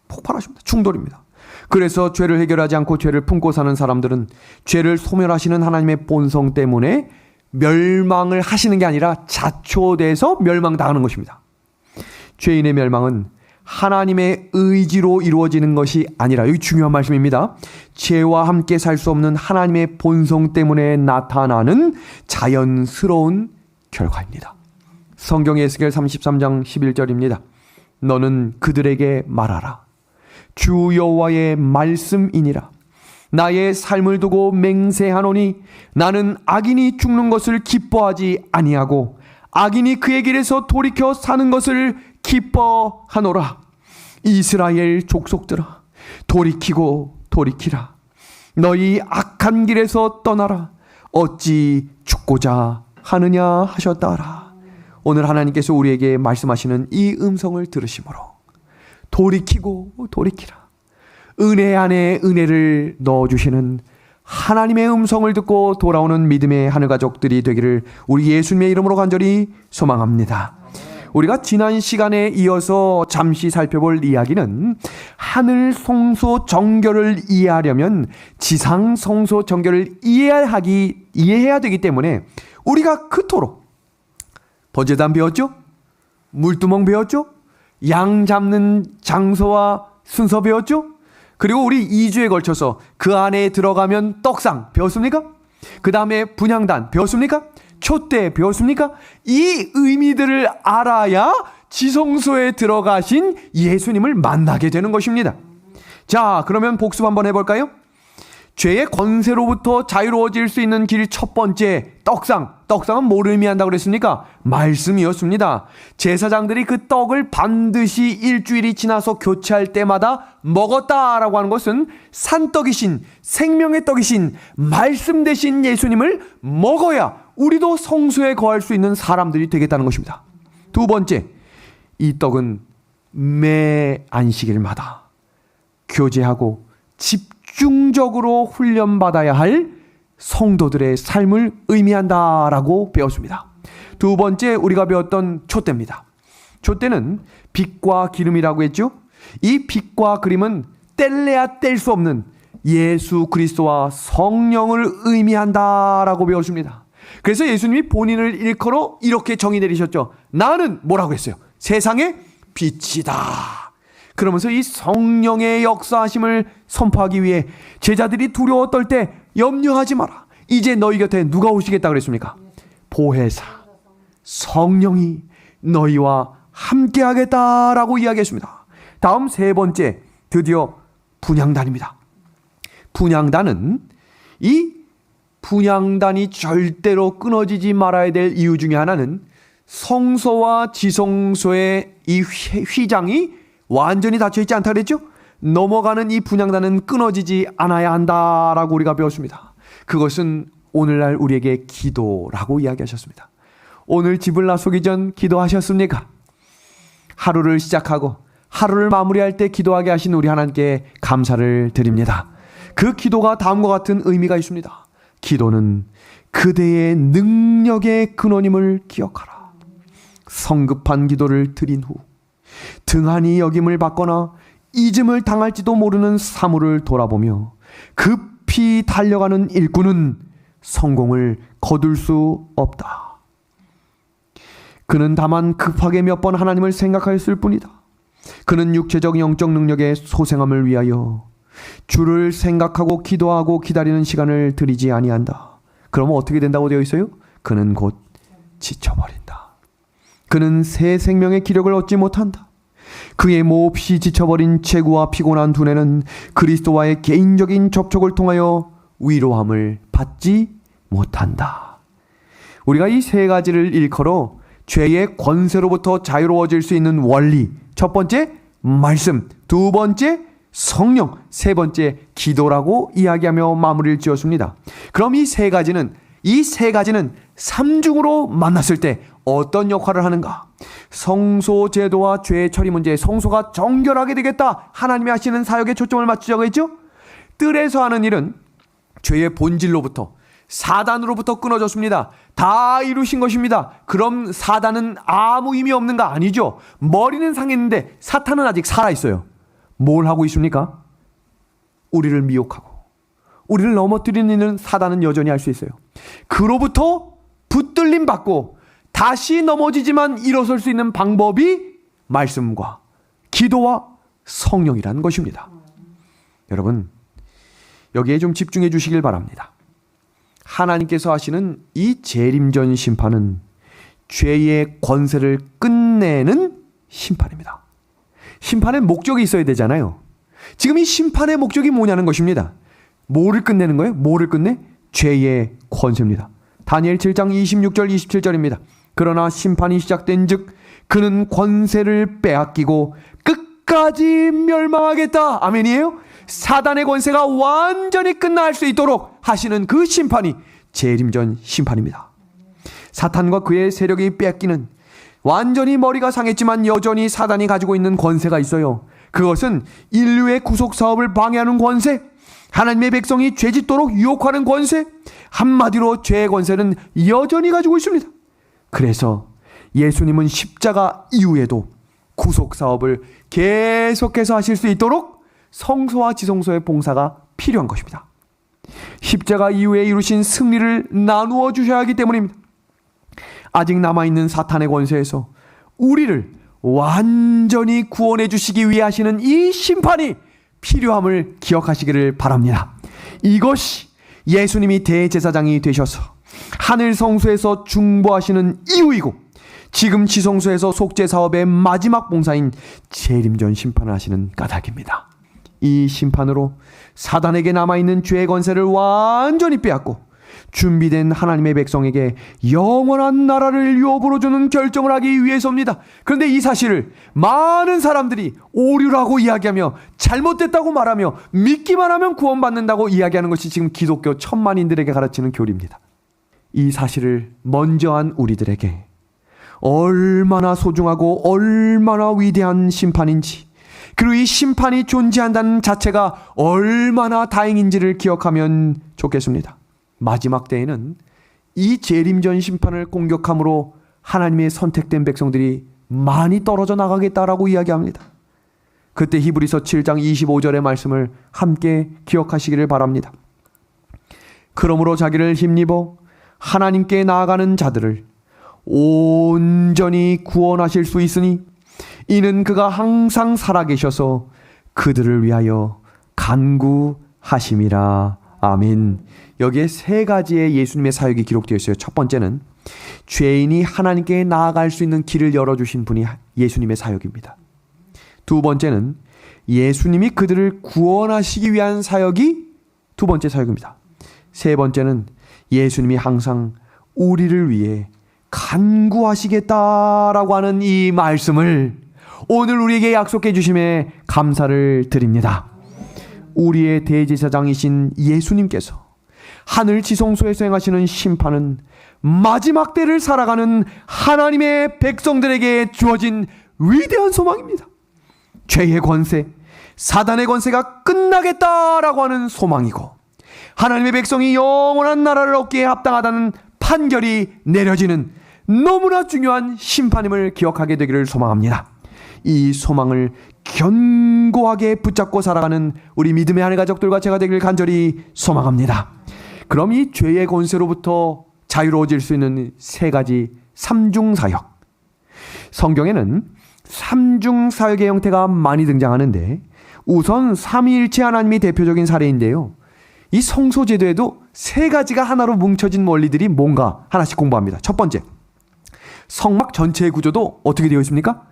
폭발하십니다. 충돌입니다. 그래서 죄를 해결하지 않고 죄를 품고 사는 사람들은 죄를 소멸하시는 하나님의 본성 때문에 멸망을 하시는 게 아니라 자초돼서 멸망당하는 것입니다. 죄인의 멸망은 하나님의 의지로 이루어지는 것이 아니라, 여기 중요한 말씀입니다. 죄와 함께 살 수 없는 하나님의 본성 때문에 나타나는 자연스러운 결과입니다. 성경 에스겔 33장 11절입니다. 너는 그들에게 말하라. 주 여호와의 말씀이니라. 나의 삶을 두고 맹세하노니 나는 악인이 죽는 것을 기뻐하지 아니하고 악인이 그의 길에서 돌이켜 사는 것을 기뻐하노라. 이스라엘 족속들아, 돌이키라. 너희 악한 길에서 떠나라. 어찌 죽고자 하느냐 하셨다라. 오늘 하나님께서 우리에게 말씀하시는 이 음성을 들으심으로 돌이키라. 은혜 안에 은혜를 넣어주시는 하나님의 음성을 듣고 돌아오는 믿음의 하늘가족들이 되기를 우리 예수님의 이름으로 간절히 소망합니다. 우리가 지난 시간에 이어서 잠시 살펴볼 이야기는 하늘 성소 정결을 이해하려면 지상 성소 정결을 이해해야 되기 때문에 우리가 그토록 번제단 배웠죠? 물두멍 배웠죠? 양 잡는 장소와 순서 배웠죠? 그리고 우리 2주에 걸쳐서 그 안에 들어가면 떡상 배웠습니까? 그 다음에 분향단 배웠습니까? 촛대 배웠습니까? 이 의미들을 알아야 지성소에 들어가신 예수님을 만나게 되는 것입니다. 자, 그러면 복습 한번 해볼까요? 죄의 권세로부터 자유로워질 수 있는 길 첫 번째, 떡상은 뭘 의미한다고 그랬습니까? 말씀이었습니다. 제사장들이 그 떡을 반드시 일주일이 지나서 교체할 때마다 먹었다라고 하는 것은 산떡이신, 생명의 떡이신, 말씀 되신 예수님을 먹어야 우리도 성소에 거할 수 있는 사람들이 되겠다는 것입니다. 두 번째, 이 떡은 매 안식일마다 교제하고 집중적으로 훈련받아야 할 성도들의 삶을 의미한다라고 배웠습니다. 두 번째 우리가 배웠던 촛대입니다. 촛대는 빛과 기름이라고 했죠. 이 빛과 기름은 뗄래야 뗄 수 없는 예수 그리스도와 성령을 의미한다라고 배웠습니다. 그래서 예수님이 본인을 일컬어 이렇게 정의 내리셨죠. 나는 뭐라고 했어요? 세상의 빛이다. 그러면서 이 성령의 역사하심을 선포하기 위해 제자들이 두려워 떨 때 염려하지 마라. 이제 너희 곁에 누가 오시겠다 그랬습니까? 보혜사 성령이 너희와 함께 하겠다라고 이야기했습니다. 다음 세 번째, 드디어 분향단입니다. 분향단은 이 분향단이 절대로 끊어지지 말아야 될 이유 중에 하나는 성소와 지성소의 이 휘장이 완전히 닫혀있지 않다 그랬죠? 넘어가는 이 분향단은 끊어지지 않아야 한다라고 우리가 배웠습니다. 그것은 오늘날 우리에게 기도라고 이야기하셨습니다. 오늘 집을 나서기 전 기도하셨습니까? 하루를 시작하고 하루를 마무리할 때 기도하게 하신 우리 하나님께 감사를 드립니다. 그 기도가 다음과 같은 의미가 있습니다. 기도는 그대의 능력의 근원임을 기억하라. 성급한 기도를 드린 후 등한히 여김을 받거나 잊음을 당할지도 모르는 사물을 돌아보며 급히 달려가는 일꾼은 성공을 거둘 수 없다. 그는 다만 급하게 몇 번 하나님을 생각하였을 뿐이다. 그는 육체적 영적 능력의 소생함을 위하여 주를 생각하고 기도하고 기다리는 시간을 들이지 아니한다. 그러면 어떻게 된다고 되어 있어요? 그는 곧 지쳐버린다. 그는 새 생명의 기력을 얻지 못한다. 그의 몹시 지쳐버린 체구와 피곤한 두뇌는 그리스도와의 개인적인 접촉을 통하여 위로함을 받지 못한다. 우리가 이 세 가지를 일컬어 죄의 권세로부터 자유로워질 수 있는 원리, 첫 번째 말씀, 두 번째 성령, 세 번째 기도라고 이야기하며 마무리를 지었습니다. 그럼 이 세 가지는 삼중으로 만났을 때 어떤 역할을 하는가? 성소 제도와 죄 처리 문제, 성소가 정결하게 되겠다. 하나님이 하시는 사역에 초점을 맞추자고 했죠? 뜰에서 하는 일은 죄의 본질로부터, 사단으로부터 끊어졌습니다. 다 이루신 것입니다. 그럼 사단은 아무 의미 없는가? 아니죠. 머리는 상했는데 사탄은 아직 살아있어요. 뭘 하고 있습니까? 우리를 미혹하고 우리를 넘어뜨리는 일은 사단은 여전히 할 수 있어요. 그로부터 붙들림 받고 다시 넘어지지만 일어설 수 있는 방법이 말씀과 기도와 성령이라는 것입니다. 여러분, 여기에 좀 집중해 주시길 바랍니다. 하나님께서 하시는 이 재림전 심판은 죄의 권세를 끝내는 심판입니다. 심판의 목적이 있어야 되잖아요. 지금 이 심판의 목적이 뭐냐는 것입니다. 뭐를 끝내는 거예요? 뭐를 끝내? 죄의 권세입니다. 다니엘 7장 26절 27절입니다. 그러나 심판이 시작된 즉 그는 권세를 빼앗기고 끝까지 멸망하겠다. 아멘이에요? 사단의 권세가 완전히 끝날 수 있도록 하시는 그 심판이 재림전 심판입니다. 사탄과 그의 세력이 뺏기는, 완전히 머리가 상했지만 여전히 사단이 가지고 있는 권세가 있어요. 그것은 인류의 구속 사업을 방해하는 권세, 하나님의 백성이 죄짓도록 유혹하는 권세, 한마디로 죄의 권세는 여전히 가지고 있습니다. 그래서 예수님은 십자가 이후에도 구속 사업을 계속해서 하실 수 있도록 성소와 지성소의 봉사가 필요한 것입니다. 십자가 이후에 이루신 승리를 나누어 주셔야 하기 때문입니다. 아직 남아있는 사탄의 권세에서 우리를 완전히 구원해 주시기 위해 하시는 이 심판이 필요함을 기억하시기를 바랍니다. 이것이 예수님이 대제사장이 되셔서 하늘 성소에서 중보하시는 이유이고 지금 지성소에서 속죄 사업의 마지막 봉사인 재림전 심판을 하시는 까닭입니다. 이 심판으로 사단에게 남아있는 죄의 권세를 완전히 빼앗고 준비된 하나님의 백성에게 영원한 나라를 유업으로 주는 결정을 하기 위해서입니다. 그런데 이 사실을 많은 사람들이 오류라고 이야기하며 잘못됐다고 말하며 믿기만 하면 구원받는다고 이야기하는 것이 지금 기독교 천만인들에게 가르치는 교리입니다. 이 사실을 먼저 한 우리들에게 얼마나 소중하고 얼마나 위대한 심판인지, 그리고 이 심판이 존재한다는 자체가 얼마나 다행인지를 기억하면 좋겠습니다. 마지막 때에는 이 재림전 심판을 공격함으로 하나님의 선택된 백성들이 많이 떨어져 나가겠다라고 이야기합니다. 그때 히브리서 7장 25절의 말씀을 함께 기억하시기를 바랍니다. 그러므로 자기를 힘입어 하나님께 나아가는 자들을 온전히 구원하실 수 있으니 이는 그가 항상 살아계셔서 그들을 위하여 간구하심이라. 아멘. 여기에 세 가지의 예수님의 사역이 기록되어 있어요. 첫 번째는 죄인이 하나님께 나아갈 수 있는 길을 열어주신 분이 예수님의 사역입니다. 두 번째는 예수님이 그들을 구원하시기 위한 사역이 두 번째 사역입니다. 세 번째는 예수님이 항상 우리를 위해 간구하시겠다라고 하는 이 말씀을 오늘 우리에게 약속해 주심에 감사를 드립니다. 우리의 대제사장이신 예수님께서 하늘 지성소에서 행하시는 심판은 마지막 때를 살아가는 하나님의 백성들에게 주어진 위대한 소망입니다. 죄의 권세, 사단의 권세가 끝나겠다라고 하는 소망이고 하나님의 백성이 영원한 나라를 얻기에 합당하다는 판결이 내려지는 너무나 중요한 심판임을 기억하게 되기를 소망합니다. 이 소망을 견고하게 붙잡고 살아가는 우리 믿음의 하늘 가족들과 제가 되길 간절히 소망합니다. 그럼 이 죄의 권세로부터 자유로워질 수 있는 세 가지 삼중사역. 성경에는 삼중사역의 형태가 많이 등장하는데 우선 삼위일체 하나님이 대표적인 사례인데요. 이 성소제도에도 세 가지가 하나로 뭉쳐진 원리들이 뭔가 하나씩 공부합니다. 첫 번째, 성막 전체의 구조도 어떻게 되어 있습니까?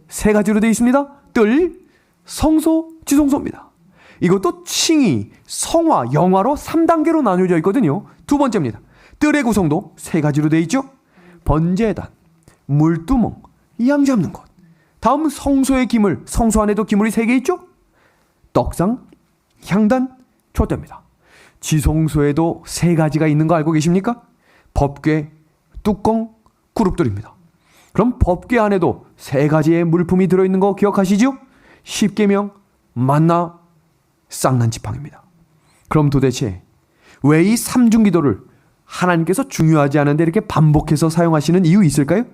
세 가지로 되어 있습니다. 뜰, 성소, 지성소입니다. 이것도 칭의, 성화, 영화로 3단계로 나뉘어져 있거든요. 두 번째입니다. 뜰의 구성도 세 가지로 되어 있죠. 번제단, 물두멍, 양 잡는 것. 다음 성소의 기물, 성소 안에도 기물이 세 개 있죠. 떡상, 향단, 촛대입니다. 지성소에도 세 가지가 있는 거 알고 계십니까? 법궤, 뚜껑, 그룹들입니다. 그럼 법궤 안에도 세 가지의 물품이 들어있는 거 기억하시죠? 십계명, 만나, 쌍난지팡입니다. 그럼 도대체 왜 이 삼중기도를 하나님께서 중요하지 않은데 이렇게 반복해서 사용하시는 이유 있을까요?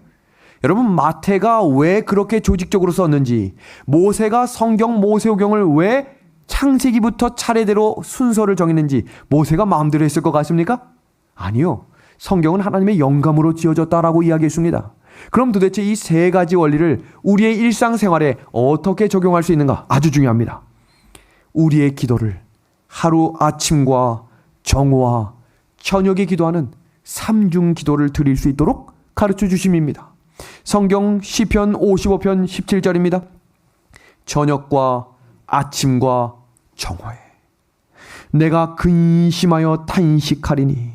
여러분, 마태가 왜 그렇게 조직적으로 썼는지, 모세가 성경 모세오경을 왜 창세기부터 차례대로 순서를 정했는지 모세가 마음대로 했을 것 같습니까? 아니요. 성경은 하나님의 영감으로 지어졌다라고 이야기했습니다. 그럼 도대체 이 세 가지 원리를 우리의 일상생활에 어떻게 적용할 수 있는가? 아주 중요합니다. 우리의 기도를 하루 아침과 정오와 저녁에 기도하는 삼중 기도를 드릴 수 있도록 가르쳐 주심입니다. 성경 시편 55편 17절입니다. 저녁과 아침과 정오에 내가 근심하여 탄식하리니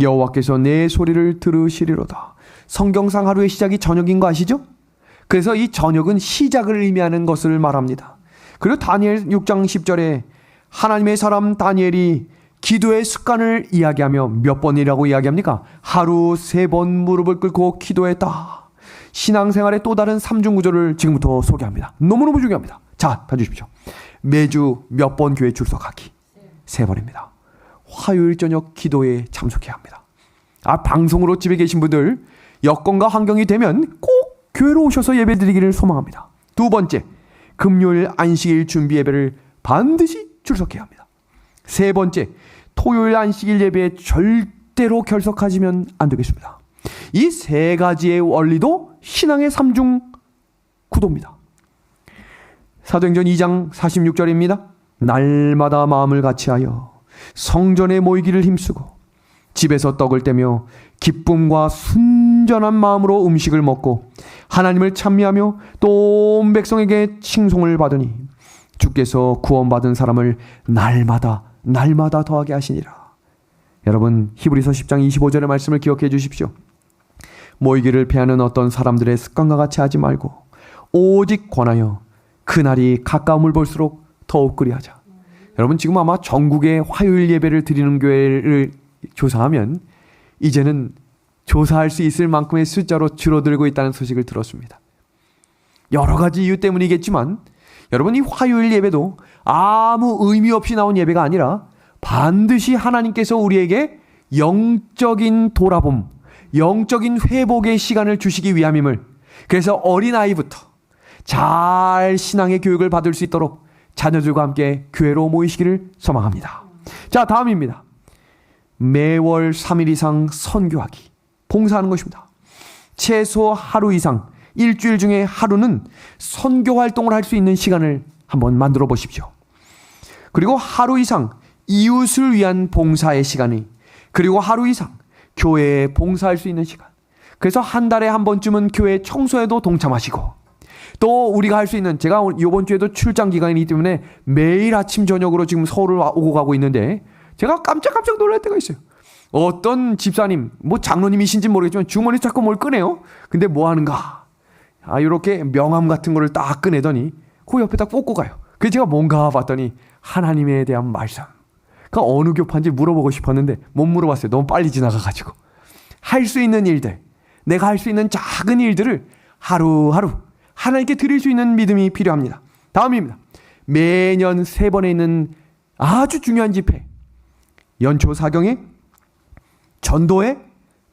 여호와께서 내 소리를 들으시리로다. 성경상 하루의 시작이 저녁인 거 아시죠? 그래서 이 저녁은 시작을 의미하는 것을 말합니다. 그리고 다니엘 6장 10절에 하나님의 사람 다니엘이 기도의 습관을 이야기하며 몇 번이라고 이야기합니까? 하루 3번 무릎을 꿇고 기도했다. 신앙생활의 또 다른 삼중구조를 지금부터 소개합니다. 너무너무 중요합니다. 자, 봐주십시오. 매주 몇 번 교회 출석하기? 3번입니다. 화요일 저녁 기도에 참석해야 합니다. 방송으로 집에 계신 분들 여건과 환경이 되면 꼭 교회로 오셔서 예배드리기를 소망합니다. 두 번째, 금요일 안식일 준비 예배를 반드시 출석해야 합니다. 세 번째, 토요일 안식일 예배에 절대로 결석하시면 안 되겠습니다. 이 세 가지의 원리도 신앙의 삼중 구도입니다. 사도행전 2장 46절입니다. 날마다 마음을 같이하여 성전에 모이기를 힘쓰고 집에서 떡을 떼며 기쁨과 순전한 마음으로 음식을 먹고 하나님을 찬미하며 또 온 백성에게 칭송을 받으니 주께서 구원받은 사람을 날마다 더하게 하시니라. 여러분, 히브리서 10장 25절의 말씀을 기억해 주십시오. 모이기를 피하는 어떤 사람들의 습관과 같이 하지 말고 오직 권하여 그날이 가까움을 볼수록 더욱 그리하자. 여러분, 지금 아마 전국의 화요일 예배를 드리는 교회를 조사하면 이제는 조사할 수 있을 만큼의 숫자로 줄어들고 있다는 소식을 들었습니다. 여러 가지 이유 때문이겠지만 여러분, 이 화요일 예배도 아무 의미 없이 나온 예배가 아니라 반드시 하나님께서 우리에게 영적인 돌아봄, 영적인 회복의 시간을 주시기 위함임을, 그래서 어린아이부터 잘 신앙의 교육을 받을 수 있도록 자녀들과 함께 교회로 모이시기를 소망합니다. 자, 다음입니다. 매월 3일 이상 선교하기, 봉사하는 것입니다. 최소 하루 이상, 일주일 중에 하루는 선교 활동을 할 수 있는 시간을 한번 만들어 보십시오. 그리고 하루 이상 이웃을 위한 봉사의 시간이, 그리고 하루 이상 교회에 봉사할 수 있는 시간. 그래서 한 달에 한 번쯤은 교회 청소에도 동참하시고, 또 우리가 할 수 있는, 제가 이번 주에도 출장 기간이기 때문에 매일 아침 저녁으로 지금 서울을 오고 가고 있는데 제가 깜짝깜짝 놀랄 때가 있어요. 어떤 집사님, 뭐 장로님이신지 모르겠지만 주머니 자꾸 뭘 꺼내요. 근데 뭐 하는가? 이렇게 명함 같은 거를 딱 꺼내더니 그 옆에 딱 꽂고 가요. 그래서 제가 뭔가 봤더니 하나님에 대한 말씀. 그러니까 어느 교파인지 물어보고 싶었는데 못 물어봤어요. 너무 빨리 지나가가지고. 할 수 있는 일들, 내가 할 수 있는 작은 일들을 하루하루 하나님께 드릴 수 있는 믿음이 필요합니다. 다음입니다. 매년 3번에 있는 아주 중요한 집회, 연초 사경회, 전도회,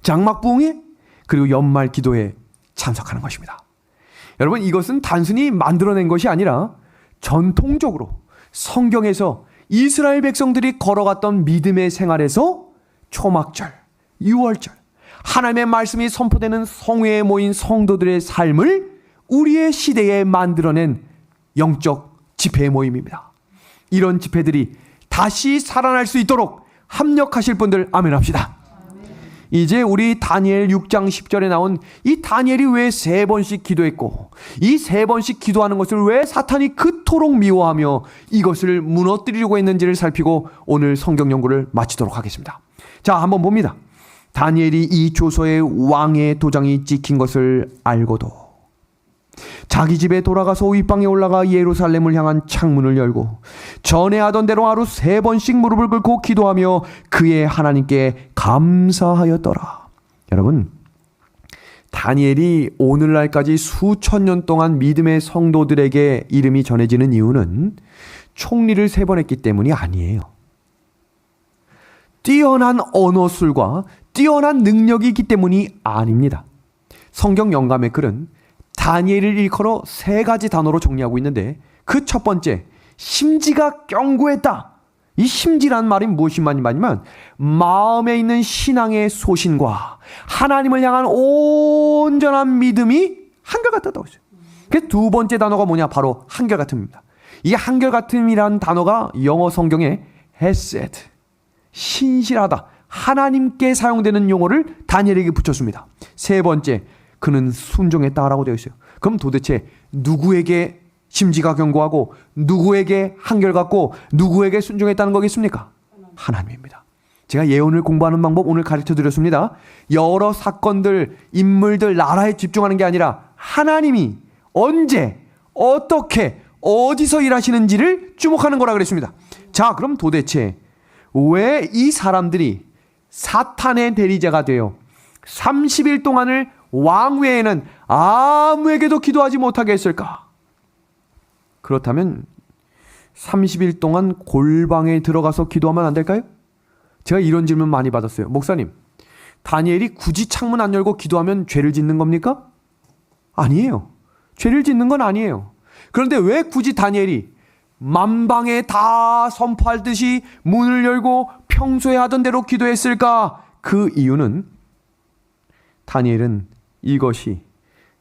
장막부흥회, 그리고 연말 기도에 참석하는 것입니다. 여러분, 이것은 단순히 만들어낸 것이 아니라 전통적으로 성경에서 이스라엘 백성들이 걸어갔던 믿음의 생활에서 초막절, 유월절, 하나님의 말씀이 선포되는 성회에 모인 성도들의 삶을 우리의 시대에 만들어낸 영적 집회 모임입니다. 이런 집회들이 다시 살아날 수 있도록 합력하실 분들 아멘 합시다. 이제 우리 다니엘 6장 10절에 나온 이 다니엘이 왜 3번씩 기도했고, 이 3번씩 기도하는 것을 왜 사탄이 그토록 미워하며 이것을 무너뜨리려고 했는지를 살피고 오늘 성경 연구를 마치도록 하겠습니다. 자, 한번 봅니다. 다니엘이 이 조서에 왕의 도장이 찍힌 것을 알고도 자기 집에 돌아가서 윗방에 올라가 예루살렘을 향한 창문을 열고 전에 하던 대로 하루 3번씩 무릎을 꿇고 기도하며 그의 하나님께 감사하였더라. 여러분, 다니엘이 오늘날까지 수천 년 동안 믿음의 성도들에게 이름이 전해지는 이유는 총리를 3번 했기 때문이 아니에요. 뛰어난 언어술과 뛰어난 능력이 있기 때문이 아닙니다. 성경 영감의 글은 다니엘을 일컬어 3가지 단어로 정리하고 있는데, 그 첫 번째, 심지가 견고했다. 이 심지란 말이 무엇이 말이냐면 마음에 있는 신앙의 소신과 하나님을 향한 온전한 믿음이 한결같다고 했어요. 그 두 번째 단어가 뭐냐? 바로 한결같음입니다. 이 한결같음이라는 단어가 영어 성경에 헤세드, 신실하다, 하나님께 사용되는 용어를 다니엘에게 붙였습니다. 세 번째, 그는 순종했다라고 되어 있어요. 그럼 도대체 누구에게 심지가 견고하고 누구에게 한결같고 누구에게 순종했다는 거겠습니까? 하나님입니다. 제가 예언을 공부하는 방법 오늘 가르쳐 드렸습니다. 여러 사건들, 인물들, 나라에 집중하는 게 아니라 하나님이 언제, 어떻게, 어디서 일하시는지를 주목하는 거라 그랬습니다. 자, 그럼 도대체 왜 이 사람들이 사탄의 대리자가 되어 30일 동안을 왕 외에는 아무에게도 기도하지 못하게 했을까? 그렇다면 30일 동안 골방에 들어가서 기도하면 안 될까요? 제가 이런 질문 많이 받았어요. 목사님, 다니엘이 굳이 창문 안 열고 기도하면 죄를 짓는 겁니까? 아니에요. 죄를 짓는 건 아니에요. 그런데 왜 굳이 다니엘이 만방에 다 선포하듯이 문을 열고 평소에 하던 대로 기도했을까? 그 이유는 다니엘은 이것이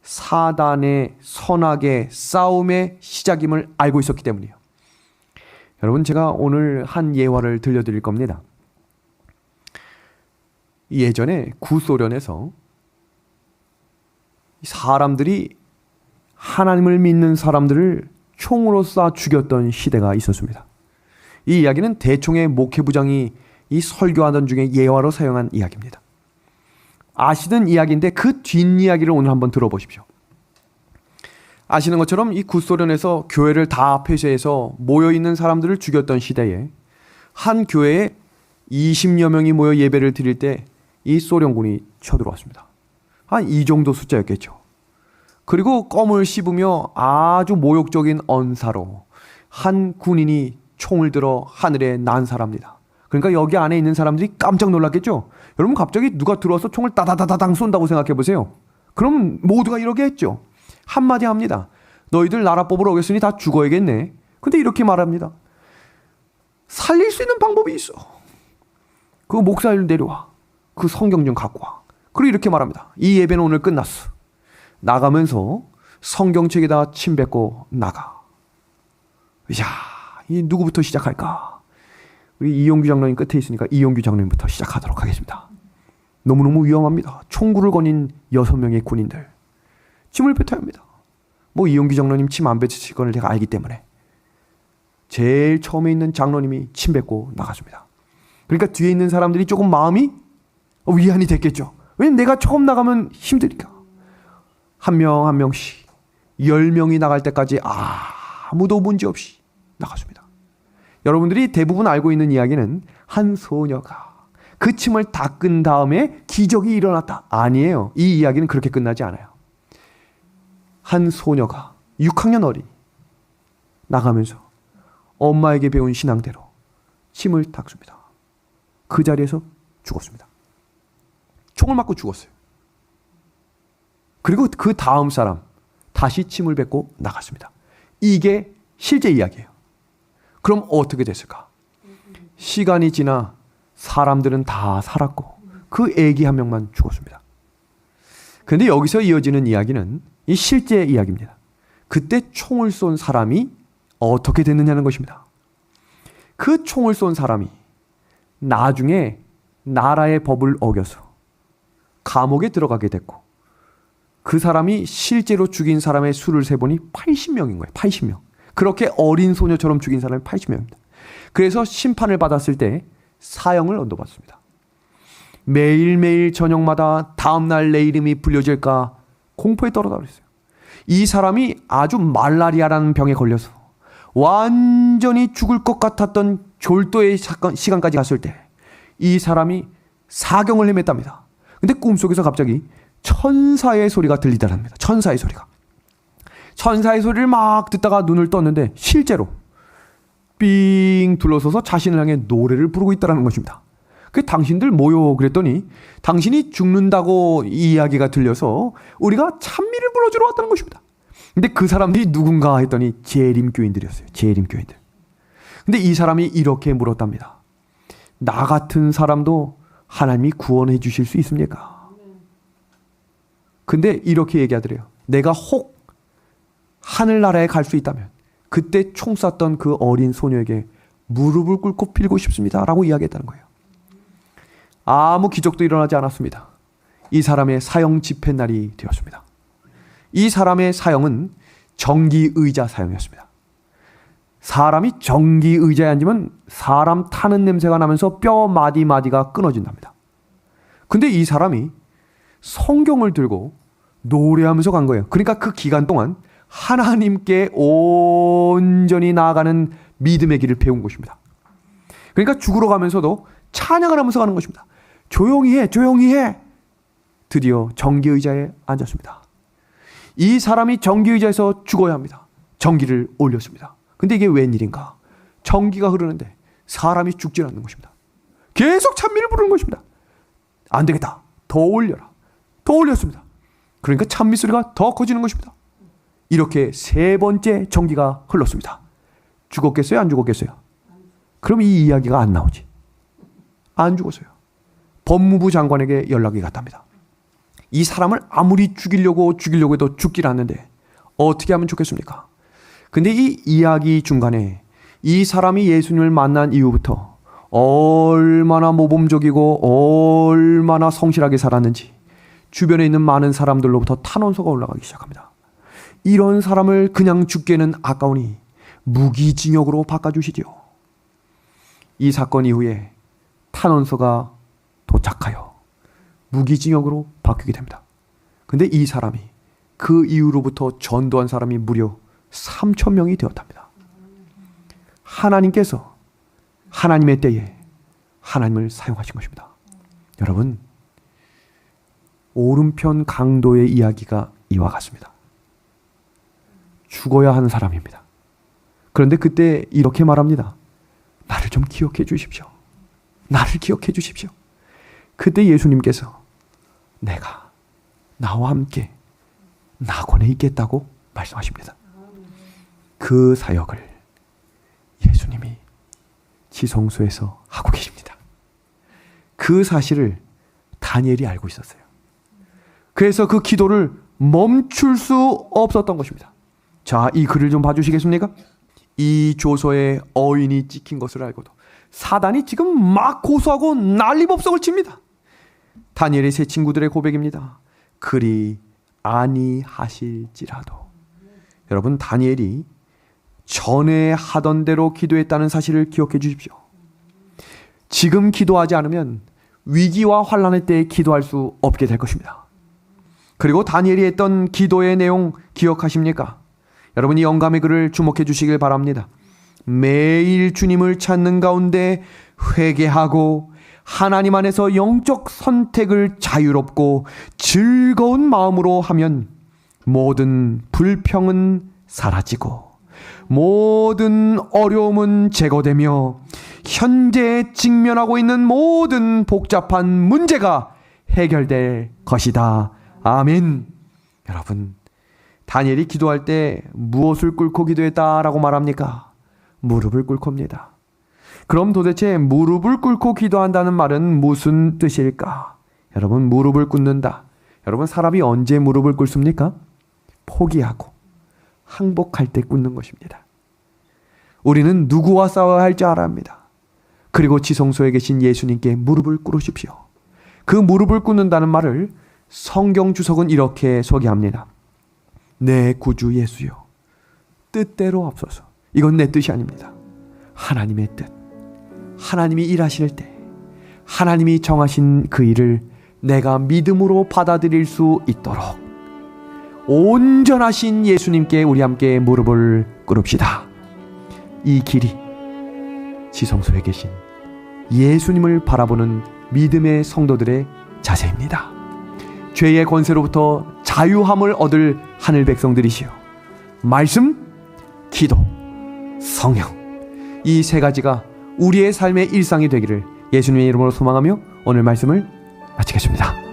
사단의 선악의 싸움의 시작임을 알고 있었기 때문이에요. 여러분, 제가 오늘 한 예화를 들려드릴 겁니다. 예전에 구소련에서 사람들이 하나님을 믿는 사람들을 총으로 쏴 죽였던 시대가 있었습니다. 이 이야기는 대총의 목회부장이 이 설교하던 중에 예화로 사용한 이야기입니다. 아시는 이야기인데 그 뒷이야기를 오늘 한번 들어보십시오. 아시는 것처럼 이 구소련에서 교회를 다 폐쇄해서 모여있는 사람들을 죽였던 시대에 한 교회에 20여 명이 모여 예배를 드릴 때 이 소련군이 쳐들어왔습니다. 한 이 정도 숫자였겠죠. 그리고 껌을 씹으며 아주 모욕적인 언사로 한 군인이 총을 들어 하늘에 난사합니다. 그러니까 여기 안에 있는 사람들이 깜짝 놀랐겠죠. 여러분 갑자기 누가 들어와서 총을 따다다다당 쏜다고 생각해 보세요. 그럼 모두가 이러게 했죠. 한마디 합니다. 너희들 나라 뽑으러 오겠으니 다 죽어야겠네. 근데 이렇게 말합니다. 살릴 수 있는 방법이 있어. 그 목사를 내려와. 그 성경 좀 갖고 와. 그리고 이렇게 말합니다. 이 예배는 오늘 끝났어. 나가면서 성경책에다 침 뱉고 나가. 야, 이 누구부터 시작할까? 우리 이용규 장로님 끝에 있으니까 이용규 장로님부터 시작하도록 하겠습니다. 너무너무 위험합니다. 총구를 거닌 6명의 군인들. 침을 뱉어야 합니다. 뭐 이용규 장로님 침 안 뱉으실 거를 제가 알기 때문에 제일 처음에 있는 장로님이 침 뱉고 나갔습니다. 그러니까 뒤에 있는 사람들이 조금 마음이 위안이 됐겠죠. 왜냐면 내가 처음 나가면 힘드니까. 한 명 한 명씩 10명이 나갈 때까지 아무도 문제없이 나갔습니다. 여러분들이 대부분 알고 있는 이야기는 한 소녀가 그 침을 닦은 다음에 기적이 일어났다. 아니에요. 이 이야기는 그렇게 끝나지 않아요. 한 소녀가 6학년 어린이 나가면서 엄마에게 배운 신앙대로 침을 닦습니다. 그 자리에서 죽었습니다. 총을 맞고 죽었어요. 그리고 그 다음 사람 다시 침을 뱉고 나갔습니다. 이게 실제 이야기예요. 그럼 어떻게 됐을까? 시간이 지나 사람들은 다 살았고 그 애기 한 명만 죽었습니다. 그런데 여기서 이어지는 이야기는 이 실제 이야기입니다. 그때 총을 쏜 사람이 어떻게 됐느냐는 것입니다. 그 총을 쏜 사람이 나중에 나라의 법을 어겨서 감옥에 들어가게 됐고 그 사람이 실제로 죽인 사람의 수를 세보니 80명인 거예요. 80명. 그렇게 어린 소녀처럼 죽인 사람이 80명입니다. 그래서 심판을 받았을 때 사형을 언도받습니다. 매일매일 저녁마다 다음날 내 이름이 불려질까 공포에 떨어져 있어요. 이 사람이 아주 말라리아라는 병에 걸려서 완전히 죽을 것 같았던 졸도의 시간까지 갔을 때 이 사람이 사경을 헤맸답니다. 근데 꿈속에서 갑자기 천사의 소리가 들리더랍니다. 천사의 소리가. 천사의 소리를 막 듣다가 눈을 떴는데 실제로 삥 둘러서서 자신을 향해 노래를 부르고 있다는 것입니다. 그 당신들 뭐요? 그랬더니 당신이 죽는다고 이 이야기가 들려서 우리가 찬미를 불러주러 왔다는 것입니다. 근데 그 사람들이 누군가 했더니 재림교인들이었어요. 재림교인들. 근데 이 사람이 이렇게 물었답니다. 나 같은 사람도 하나님이 구원해 주실 수 있습니까? 근데 이렇게 얘기하더래요. 내가 혹 하늘나라에 갈 수 있다면 그때 총 쐈던 그 어린 소녀에게 무릎을 꿇고 빌고 싶습니다. 라고 이야기했다는 거예요. 아무 기적도 일어나지 않았습니다. 이 사람의 사형 집행 날이 되었습니다. 이 사람의 사형은 정기의자 사형이었습니다. 사람이 정기의자에 앉으면 사람 타는 냄새가 나면서 뼈 마디마디가 끊어진답니다. 근데 이 사람이 성경을 들고 노래하면서 간 거예요. 그러니까 그 기간 동안 하나님께 온전히 나아가는 믿음의 길을 배운 것입니다. 그러니까 죽으러 가면서도 찬양을 하면서 가는 것입니다. 조용히 해, 조용히 해. 드디어 정기의자에 앉았습니다. 이 사람이 정기의자에서 죽어야 합니다. 정기를 올렸습니다. 근데 이게 웬일인가? 정기가 흐르는데 사람이 죽지 않는 것입니다. 계속 찬미를 부르는 것입니다. 안 되겠다. 더 올려라. 더 올렸습니다. 그러니까 찬미 소리가 더 커지는 것입니다. 이렇게 3번째 정기가 흘렀습니다. 죽었겠어요? 안 죽었겠어요? 그럼 이 이야기가 안 나오지. 안 죽었어요. 법무부 장관에게 연락이 갔답니다. 이 사람을 아무리 죽이려고 해도 죽질 않는데 어떻게 하면 좋겠습니까? 근데 이 이야기 중간에 이 사람이 예수님을 만난 이후부터 얼마나 모범적이고 얼마나 성실하게 살았는지 주변에 있는 많은 사람들로부터 탄원서가 올라가기 시작합니다. 이런 사람을 그냥 죽게는 아까우니 무기징역으로 바꿔주시지요. 이 사건 이후에 탄원서가 도착하여 무기징역으로 바뀌게 됩니다. 근데 이 사람이 그 이후로부터 전도한 사람이 무려 3,000명이 되었답니다. 하나님께서 하나님의 때에 하나님을 사용하신 것입니다. 여러분, 오른편 강도의 이야기가 이와 같습니다. 죽어야 하는 사람입니다. 그런데 그때 이렇게 말합니다. 나를 좀 기억해 주십시오. 나를 기억해 주십시오. 그때 예수님께서 내가 나와 함께 낙원에 있겠다고 말씀하십니다. 그 사역을 예수님이 지성소에서 하고 계십니다. 그 사실을 다니엘이 알고 있었어요. 그래서 그 기도를 멈출 수 없었던 것입니다. 자, 이 글을 좀 봐주시겠습니까? 이 조서에 어인이 찍힌 것을 알고도 사단이 지금 막 고소하고 난리법석을 칩니다. 다니엘의 세 친구들의 고백입니다. 그리 아니하실지라도. 여러분, 다니엘이 전에 하던 대로 기도했다는 사실을 기억해 주십시오. 지금 기도하지 않으면 위기와 환난의 때에 기도할 수 없게 될 것입니다. 그리고 다니엘이 했던 기도의 내용 기억하십니까? 여러분이 영감의 글을 주목해 주시길 바랍니다. 매일 주님을 찾는 가운데 회개하고 하나님 안에서 영적 선택을 자유롭고 즐거운 마음으로 하면 모든 불평은 사라지고 모든 어려움은 제거되며 현재 직면하고 있는 모든 복잡한 문제가 해결될 것이다. 아멘. 여러분, 다니엘이 기도할 때 무엇을 꿇고 기도했다라고 말합니까? 무릎을 꿇고입니다. 그럼 도대체 무릎을 꿇고 기도한다는 말은 무슨 뜻일까? 여러분, 무릎을 꿇는다. 여러분, 사람이 언제 무릎을 꿇습니까? 포기하고 항복할 때 꿇는 것입니다. 우리는 누구와 싸워야 할지 알아야 합니다. 그리고 지성소에 계신 예수님께 무릎을 꿇으십시오. 그 무릎을 꿇는다는 말을 성경 주석은 이렇게 소개합니다. 내 구주 예수여, 뜻대로 앞서서. 이건 내 뜻이 아닙니다. 하나님의 뜻. 하나님이 일하실 때 하나님이 정하신 그 일을 내가 믿음으로 받아들일 수 있도록 온전하신 예수님께 우리 함께 무릎을 꿇읍시다. 이 길이 지성소에 계신 예수님을 바라보는 믿음의 성도들의 자세입니다. 죄의 권세로부터 자유함을 얻을 하늘 백성들이시여, 말씀, 기도, 성령, 이 세 가지가 우리의 삶의 일상이 되기를 예수님의 이름으로 소망하며 오늘 말씀을 마치겠습니다.